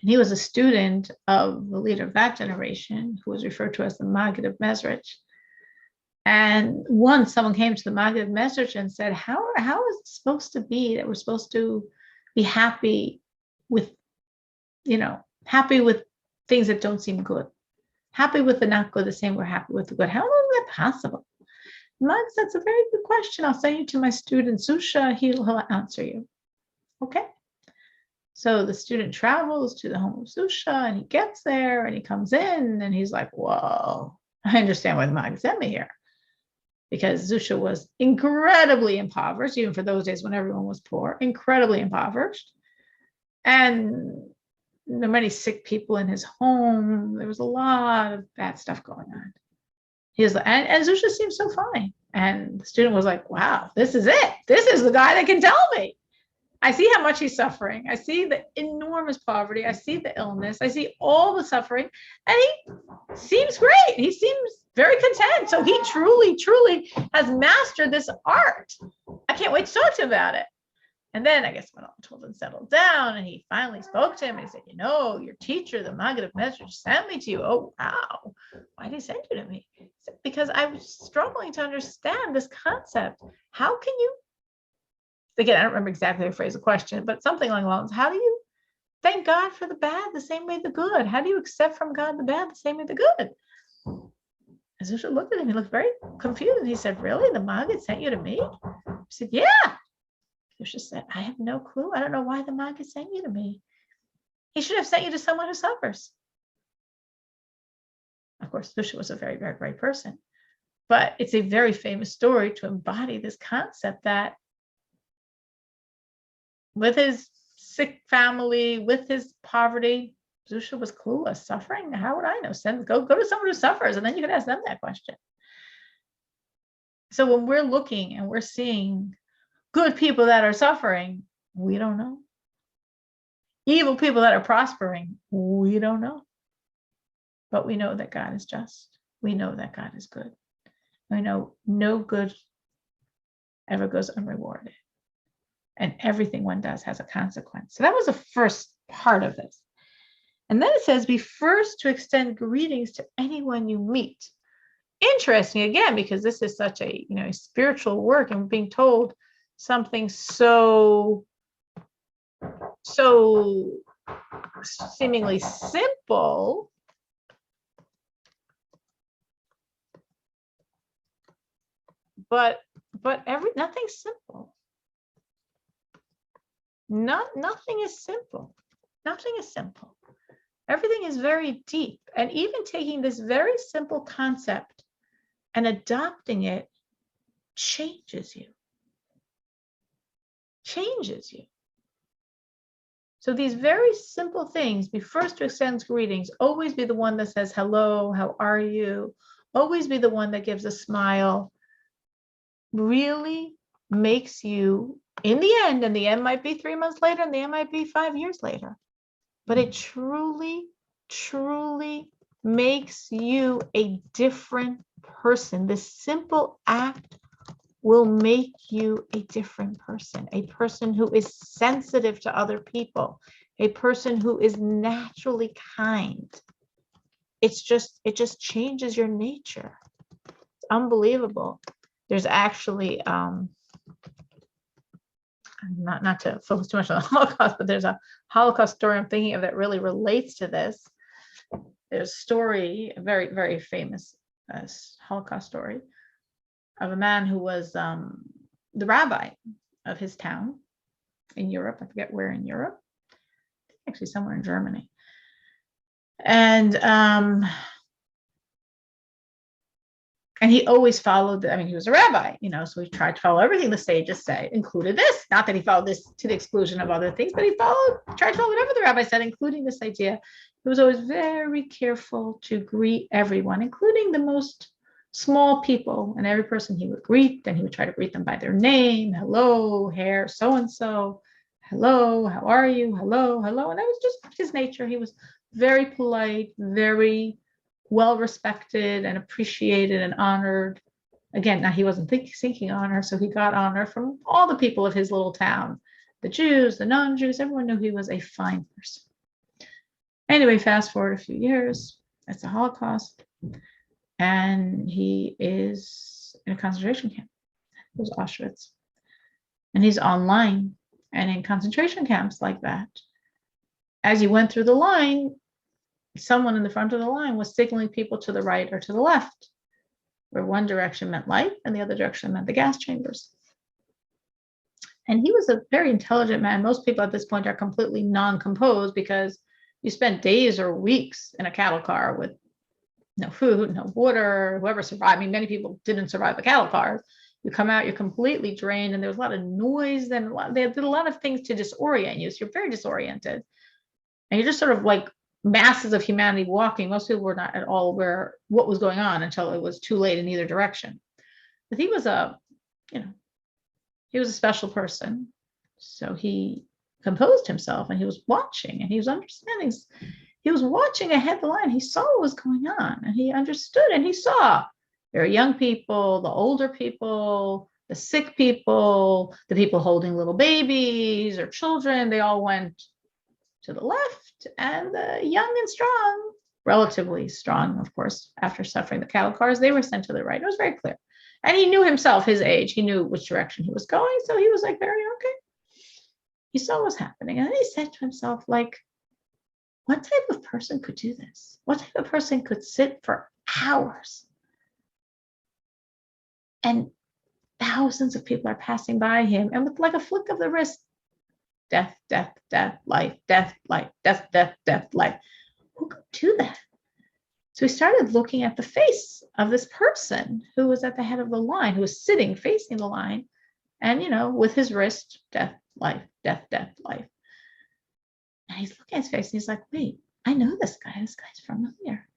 And he was a student of the leader of that generation, who was referred to as the Maggid of Mezrich. And once someone came to the Maggid of Mezrich and said, how is it supposed to be that we're supposed to be happy with, happy with things that don't seem good? Happy with the not good the same we're happy with the good. How is that possible? Maggid, that's a very good question. I'll send you to my student Zusha. He'll answer you. Okay. So the student travels to the home of Zusha, and he gets there, and he comes in, and he's like, whoa, I understand why the Maggid sent me here. Because Zusha was incredibly impoverished, even for those days when everyone was poor, incredibly impoverished. And there were many sick people in his home. There was a lot of bad stuff going on. He was like, and Zusha seemed so fine. And the student was like, wow, this is it. This is the guy that can tell me. I see how much he's suffering. I see the enormous poverty. I see the illness. I see all the suffering. And he seems great. He seems very content. So he truly, truly has mastered this art. I can't wait to talk to him about it. And then I guess when all the children settled down and he finally spoke to him, and he said, your teacher, the Maggid of Mezrich, sent me to you. Oh, wow. Why did he send you to me? He said, because I was struggling to understand this concept. How can you, again, I don't remember exactly the phrase the question, but something along the lines, how do you thank God for the bad the same way the good? How do you accept from God the bad the same way the good? And Zusha looked at him. He looked very confused. And he said, really? The Maggid sent you to me? He said, yeah. Zusha said, I have no clue. I don't know why the Maggid sent you to me. He should have sent you to someone who suffers. Of course, Zusha was a very, very great person. But it's a very famous story to embody this concept that with his sick family, with his poverty, Zusha was clueless. Suffering? How would I know? Go to someone who suffers, and then you could ask them that question. So when we're looking and we're seeing good people that are suffering, we don't know. Evil people that are prospering, we don't know. But we know that God is just. We know that God is good. We know no good ever goes unrewarded. And everything one does has a consequence. So that was the first part of this. And then it says, be first to extend greetings to anyone you meet. Interesting, again, because this is such a spiritual work, and we're being told something so seemingly simple, but nothing's simple. Nothing is simple. Nothing is simple. Everything is very deep. And even taking this very simple concept and adopting it changes you. Changes you. So these very simple things, be first to extend greetings, always be the one that says, hello, how are you? Always be the one that gives a smile, really makes you, in the end, and the end might be 3 months later, and the end might be 5 years later, but it truly, truly makes you a different person. This simple act will make you a different person, a person who is sensitive to other people, a person who is naturally kind. It just changes your nature. It's unbelievable. There's actually, not to focus too much on the Holocaust, but there's a Holocaust story I'm thinking of that really relates to this. There's a story, a very, very famous Holocaust story, of a man who was the rabbi of his town in Europe. I forget where in Europe, actually somewhere in Germany. And he always followed, he was a rabbi, so he tried to follow everything the sages say, included this. Not that he followed this to the exclusion of other things, but he tried to follow whatever the rabbi said, including this idea. He was always very careful to greet everyone, including the most small people, and every person he would greet, then he would try to greet them by their name. Hello, Herr so-and-so. Hello, how are you? Hello, hello. And that was just his nature. He was very polite, very well respected and appreciated and honored. Again, now he wasn't seeking honor, so he got honor from all the people of his little town, the Jews, the non-Jews. Everyone knew he was a fine person. Anyway, fast forward a few years, it's the Holocaust, and he is in a concentration camp. It was Auschwitz. And he's online and in concentration camps like that. As he went through the line, someone in the front of the line was signaling people to the right or to the left, where one direction meant life and the other direction meant the gas chambers. And he was a very intelligent man. Most people at this point are completely non-composed because you spent days or weeks in a cattle car with no food, no water, whoever survived. I mean, many people didn't survive the cattle cars. You come out, you're completely drained, and there was a lot of noise, and they did a lot of things to disorient you. So you're very disoriented. And you're just sort of like masses of humanity walking. Most people were not at all aware what was going on until it was too late in either direction. But he was he was a special person. So he composed himself, and he was watching, and he was understanding. He was watching ahead the line. He saw what was going on, and he understood, and he saw there are young people, the older people, the sick people, the people holding little babies or children. They all went to the left, and the young and strong, relatively strong, of course, after suffering the cattle cars, they were sent to the right. It was very clear. And he knew himself, his age. He knew which direction he was going. So he was like, very okay. He saw what was happening. And then he said to himself, like, what type of person could do this? What type of person could sit for hours? And thousands of people are passing by him. And with like a flick of the wrist, death, death, death, life, death, life, death, death, death, life. Who could do that? So he started looking at the face of this person who was at the head of the line, who was sitting facing the line. And, with his wrist, death, life, death, death, life. And he's looking at his face and he's like, wait, I know this guy. This guy's familiar.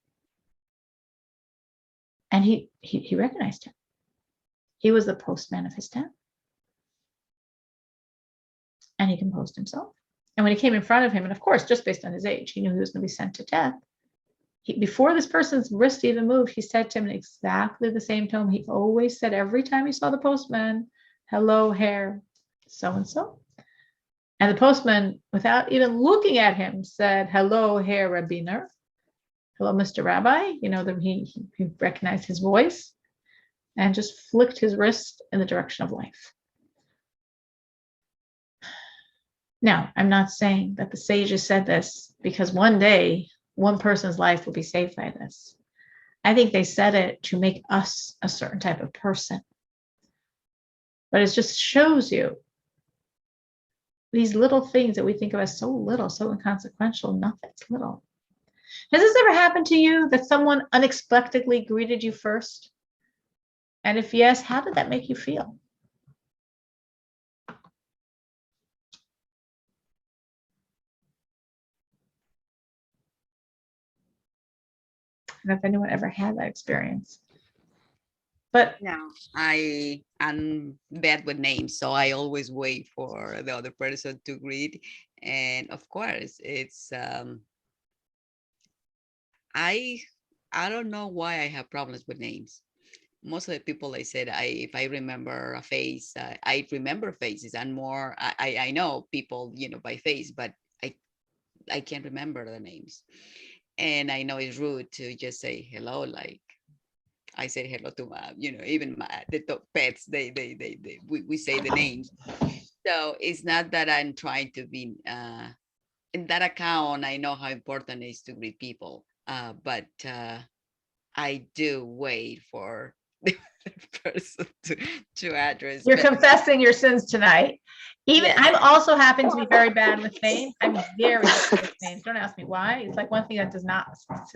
And he recognized him. He was the postman of his town. And he composed himself. And when he came in front of him, and of course, just based on his age, he knew he was going to be sent to death. Before this person's wrist even moved, he said to him in exactly the same tone he always said every time he saw the postman, hello, Herr so-and-so. And the postman, without even looking at him, said, hello, Herr Rabbiner. Hello, Mr. Rabbi. He recognized his voice and just flicked his wrist in the direction of life. Now, I'm not saying that the sages said this because one day, one person's life will be saved by this. I think they said it to make us a certain type of person. But it just shows you these little things that we think of as so little, so inconsequential, nothing's little. Has this ever happened to you that someone unexpectedly greeted you first? And if yes, how did that make you feel? I don't know if anyone ever had that experience. But no, I am bad with names, so I always wait for the other person to greet. And of course, it's I don't know why I have problems with names. Most of the people, I said, if I remember a face, I remember faces, and more I know people, by face, but I can't remember the names. And I know it's rude to just say hello, like I said hello to my, even the pets, we say the names. So it's not that I'm trying to be in that account. I know how important it is to greet people, but I do wait for the person to address. you're confessing your sins tonight. Even I'm also happen to be very bad with names. I'm very bad with names. Don't ask me why. It's like one thing that does not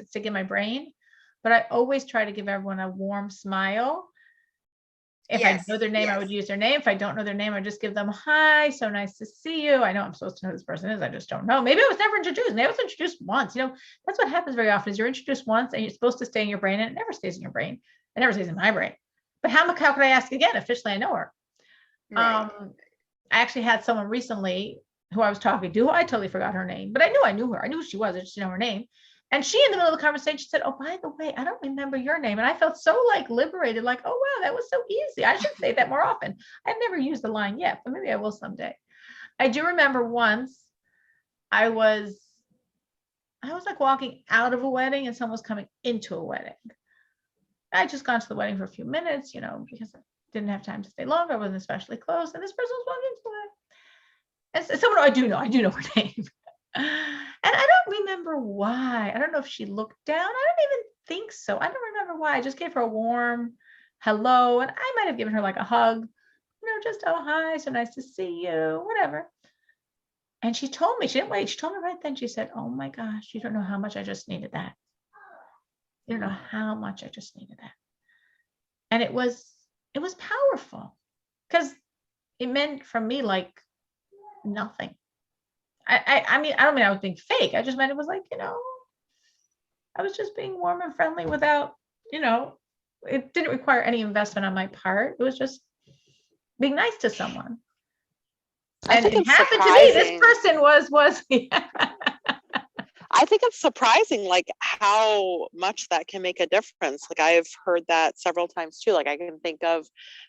stick in my brain. But I always try to give everyone a warm smile. If I know their name, I would use their name. If I don't know their name, I just give them hi. So nice to see you. I know I'm supposed to know who this person is. I just don't know. Maybe I was never introduced. Maybe I was introduced once. That's what happens very often is you're introduced once and you're supposed to stay in your brain, and it never stays in your brain. It never stays in my brain. But how could I ask again? Officially, I know her. Right. I actually had someone recently who I was talking to. I totally forgot her name, but I knew her. I knew who she was. I just didn't know her name. And she, in the middle of the conversation, said, "Oh, by the way, I don't remember your name." And I felt so like liberated, like, "Oh, wow, that was so easy. I should say that more often." I've never used the line yet, but maybe I will someday. I do remember once I was like walking out of a wedding and someone was coming into a wedding. I had just gone to the wedding for a few minutes, because I didn't have time to stay longer. I wasn't especially close. And this person was walking into it. And someone I do know her name. And I don't remember why. I don't know if she looked down. I don't even think so. I don't remember why. I just gave her a warm hello. And I might have given her like a hug, just, "Oh, hi, so nice to see you," whatever. And she told me, she didn't wait. She told me right then, she said, "Oh my gosh, you don't know how much I just needed that. You don't know how much I just needed that." And it was powerful because it meant for me like nothing. I mean, I don't mean I was being fake. I just meant it was like, I was just being warm and friendly without, it didn't require any investment on my part. It was just being nice to someone. And it happened to me, this person was I think it's surprising, like how much that can make a difference. Like I've heard that several times too. Like I can think of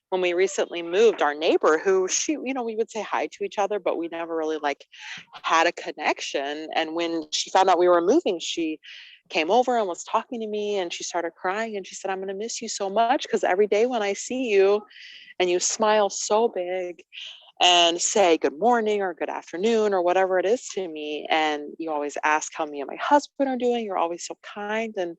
when we recently moved, our neighbor who we would say hi to each other, but we never really like had a connection. And when she found out we were moving, she came over and was talking to me and she started crying and she said, "I'm going to miss you so much because every day when I see you and you smile so big and say good morning or good afternoon or whatever it is to me, and you always ask how me and my husband are doing. You're always so kind and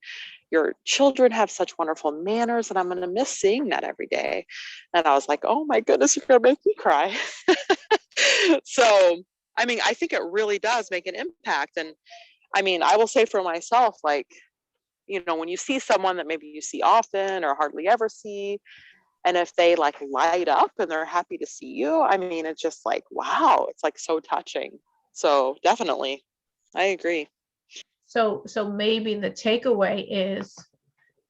your children have such wonderful manners, and I'm going to miss seeing that every day." And I was like, oh my goodness, you're going to make me cry. So, I mean, I think it really does make an impact. And I mean, I will say for myself, like, when you see someone that maybe you see often or hardly ever see, and if they like light up and they're happy to see you, I mean, it's just like, wow, it's like so touching. So definitely, I agree. So maybe the takeaway is,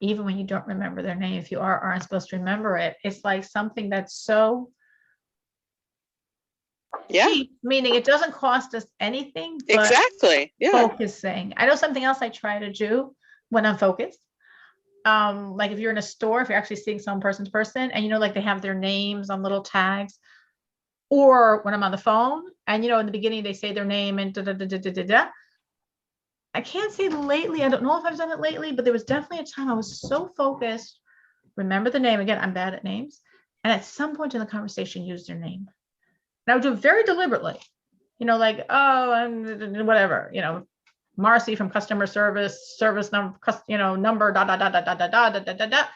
even when you don't remember their name, if you aren't supposed to remember it, it's like something that's so cheap, meaning it doesn't cost us anything. But exactly. Yeah. Focusing. I know something else I try to do when I'm focused. Like if you're in a store, if you're actually seeing some person's person and like they have their names on little tags, or when I'm on the phone and in the beginning they say their name and da da da da da da. I can't say lately, I don't know if I've done it lately, but there was definitely a time I was so focused, remember the name. Again, I'm bad at names, and at some point in the conversation use their name. And I would do it very deliberately, like, "Oh, and whatever, Marcy from customer service number, number, da, da, da, da, da, da, da, da, da, da. At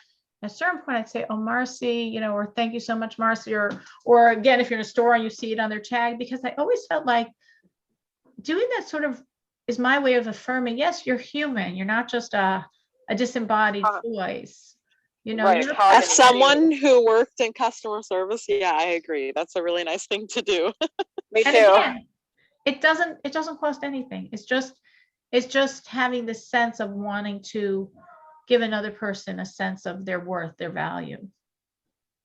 a certain point, I'd say, "Oh, Marcy, or thank you so much, Marcy," or again, if you're in a store and you see it on their tag, because I always felt like doing that sort of is my way of affirming, yes, you're human. You're not just a disembodied voice. Right. As someone who worked in customer service, yeah, I agree. That's a really nice thing to do. Me too. Again, it doesn't cost anything. It's just having this sense of wanting to give another person a sense of their worth, their value.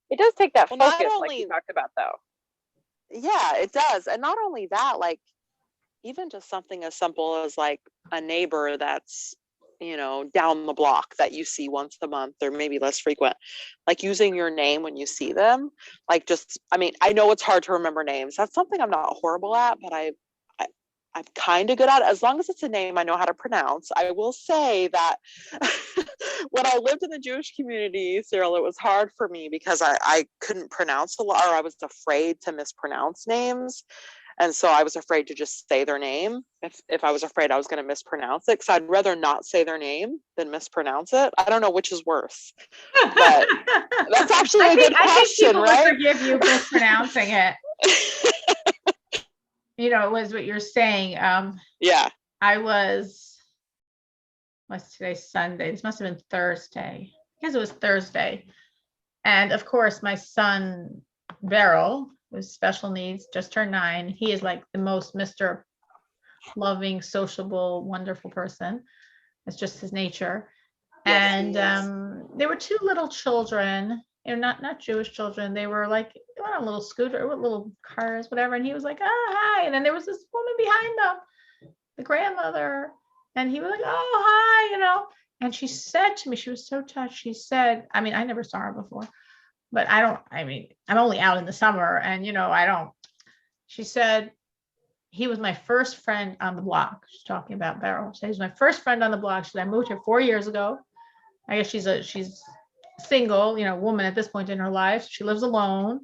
It does take that focus, like you talked about, though. Yeah, it does. And not only that, like even just something as simple as like a neighbor that's, down the block that you see once a month or maybe less frequent, like using your name when you see them, like just, I mean, I know it's hard to remember names. That's something I'm not horrible at, but I'm kind of good at it. As long as it's a name I know how to pronounce. I will say that when I lived in the Jewish community, Cyril, it was hard for me because I couldn't pronounce a lot, or I was afraid to mispronounce names. And so I was afraid to just say their name if I was afraid I was going to mispronounce it, because I'd rather not say their name than mispronounce it. I don't know which is worse, but that's actually a good question, I think people right? would forgive you mispronouncing it. It was what you're saying. Yeah. What's today? Sunday. This must have been Thursday. Because it was Thursday. And of course, my son, Beryl, with special needs, just turned 9. He is like the most Mr. loving, sociable, wonderful person. It's just his nature. Yes, and there were 2 little children, not Jewish children. They were like, they went on a little scooter with little cars, whatever. And he was like, "Ah, hi." And then there was this woman behind them, the grandmother. And he was like, oh, hi, And she said to me, she was so touched. She said, I mean, I never saw her before, but I'm only out in the summer and, she said, he was my first friend on the block. She's talking about Beryl. So he was my first friend on the block. She said, I moved here 4 years ago. I guess she's single, woman at this point in her life. She lives alone.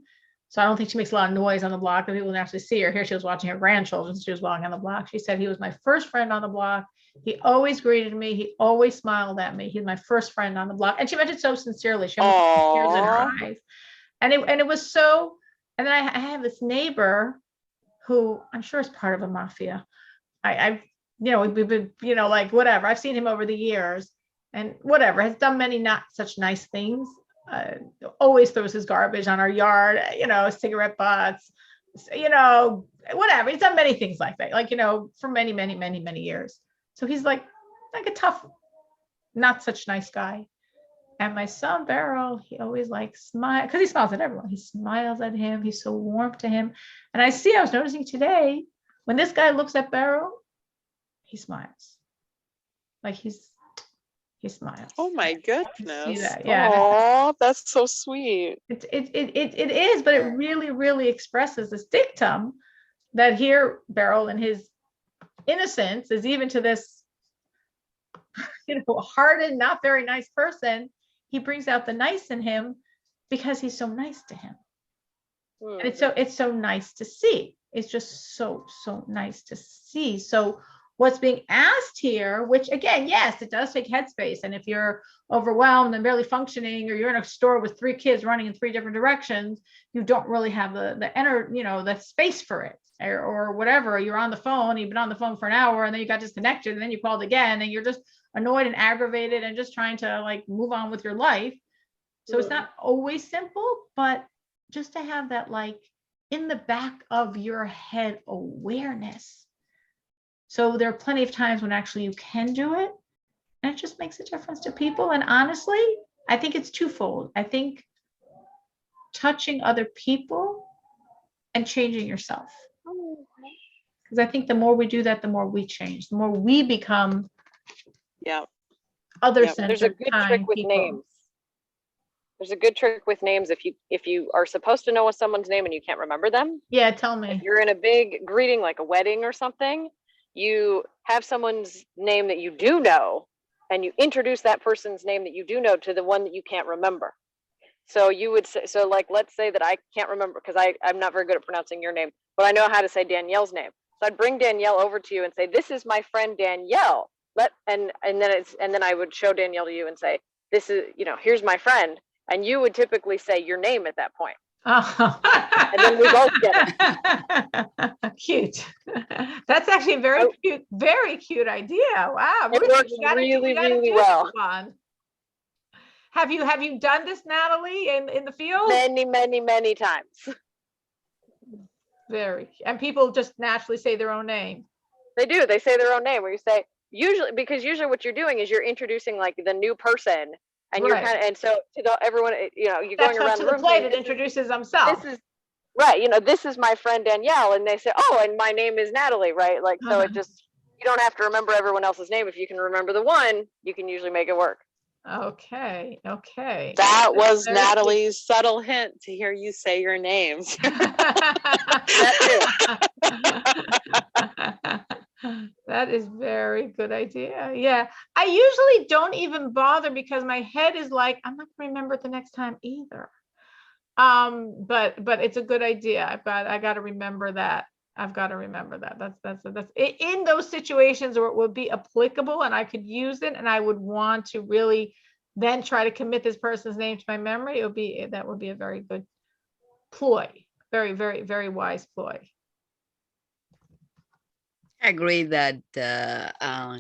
So I don't think she makes a lot of noise on the block, but people don't actually see her. Here she was watching her grandchildren. She was walking on the block. She said he was my first friend on the block. He always greeted me. He always smiled at me. He's my first friend on the block. And she meant it so sincerely. She had tears in her eyes. And it was so, and then I have this neighbor who I'm sure is part of a mafia. I've we've been, like whatever. I've seen him over the years and whatever, has done many not such nice things. Always throws his garbage on our yard, cigarette butts, whatever. He's done many things like that, for many, many, many, many years. So he's like a tough, not such nice guy. And my son, Beryl, he always smiles because he smiles at everyone. He smiles at him. He's so warm to him. And I was noticing today, when this guy looks at Beryl, he smiles. He smiles. Oh my goodness. See that? Yeah. Oh, that's so sweet. It is, but it really, really expresses this dictum that here Beryl in his innocence is even to this, hardened, not very nice person. He brings out the nice in him because he's so nice to him. And it's so nice to see. It's just so nice to see. So what's being asked here, which again, yes, it does take headspace. And if you're overwhelmed and barely functioning, or you're in a store with 3 kids running in 3 different directions, you don't really have the the space for it, or whatever. You're on the phone, you've been on the phone for an hour, and then you got disconnected, and then you called again, and you're just annoyed and aggravated and just trying to move on with your life. So it's not always simple, but just to have that in the back of your head awareness. So there are plenty of times when actually you can do it, and it just makes a difference to people. And honestly, I think it's twofold. I think touching other people and changing yourself. Because I think the more we do that, the more we change, the more we become other-centered. There's a good trick with names. There's a good trick with names. If you are supposed to know someone's name and you can't remember them. Yeah, tell me. If you're in a big greeting, like a wedding or something, you have someone's name that you do know, and you introduce that person's name that you do know to the one that you can't remember. So you would say, let's say that I can't remember because I'm not very good at pronouncing your name, but I know how to say Danielle's name. So I'd bring Danielle over to you and say, this is my friend Danielle. And then I would show Danielle to you and say, this is, here's my friend. And you would typically say your name at that point. Oh. And then we both get it. Cute. That's actually a very cute idea. Wow. It works really well. Have you done this, Natalie, in the field? Many times. And people just naturally say their own name. They do. They say their own name. Where you say usually what you're doing is you're introducing the new person, and you're and so to everyone, you're going around the room. Plate, it introduces themselves. This is right. This is my friend Danielle, and they say, oh, and my name is Natalie, right? So it just, you don't have to remember everyone else's name. If you can remember the one, you can usually make it work. Okay. That was Natalie's subtle hint to hear you say your names. That is very good idea. Yeah. I usually don't even bother because my head is I'm not gonna remember it the next time either. But it's a good idea. I got to remember that. I've got to remember that. That's in those situations where it would be applicable and I could use it and I would want to really then try to commit this person's name to my memory. That would be a very good ploy. Very, very, very wise ploy. I agree that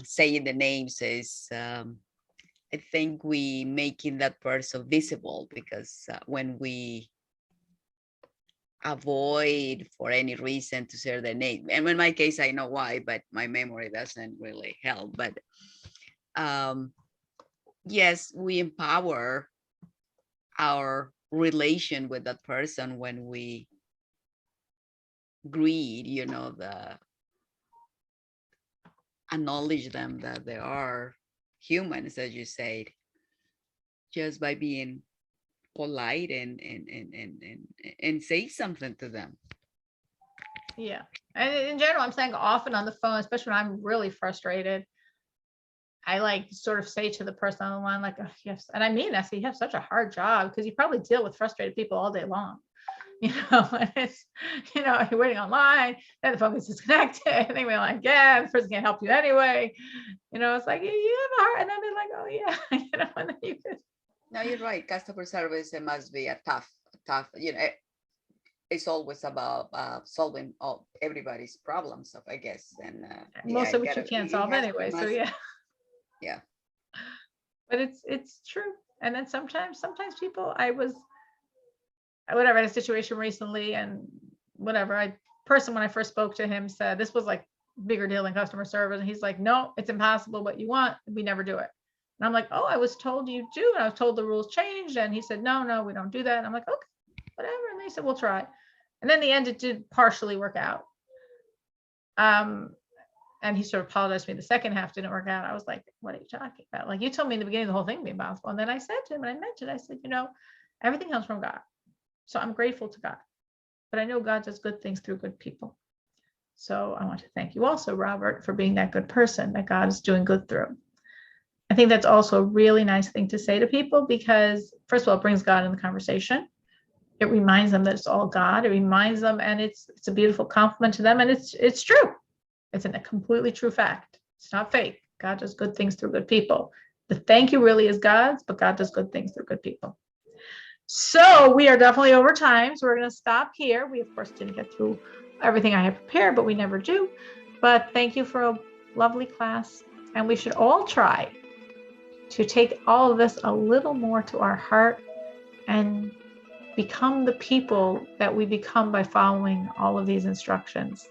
saying the names is, I think we making that person visible, because when we avoid for any reason to say the name, and in my case, I know why, but my memory doesn't really help. But yes, we empower our relation with that person when we greet, acknowledge them that they are humans, as you said, just by being polite and say something to them. Yeah. And in general, I'm saying often on the phone, especially when I'm really frustrated, I like sort of say to the person on the line, like, oh, yes, and I mean that. So you have such a hard job because you probably deal with frustrated people all day long. And it's, you're waiting online, then the phone gets disconnected, and they wait on again, the person can't help you anyway. It's like, you have a heart, and then they're like, oh yeah, and then you could. No, you're right. Customer service, it must be a tough, it's always about solving all everybody's problems, I guess. And most of which you can't solve anyway. So yeah. Yeah. But it's true. And then sometimes people, I had a situation recently, and whatever, when I first spoke to him said this was like bigger deal than customer service. And he's like, no, it's impossible. What you want, we never do it. And I'm like, oh, I was told you do. And I was told the rules changed. And he said, no, we don't do that. And I'm like, okay, whatever. And they said, we'll try. And then in the end, it did partially work out. And he sort of apologized to me. The second half didn't work out. I was like, what are you talking about? Like, you told me in the beginning the whole thing would be impossible. And then I said to him, and I mentioned, I said, everything comes from God. So I'm grateful to God. But I know God does good things through good people. So I want to thank you also, Robert, for being that good person that God is doing good through. I think that's also a really nice thing to say to people because, first of all, it brings God in the conversation. It reminds them that it's all God. It reminds them, and it's a beautiful compliment to them, and it's true. It's a completely true fact. It's not fake. God does good things through good people. The thank you really is God's, but God does good things through good people. So we are definitely over time. So we're going to stop here. We, of course, didn't get through everything I had prepared, but we never do. But thank you for a lovely class. And we should all try to take all of this a little more to our heart and become the people that we become by following all of these instructions,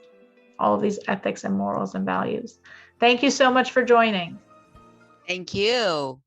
all of these ethics and morals and values. Thank you so much for joining. Thank you.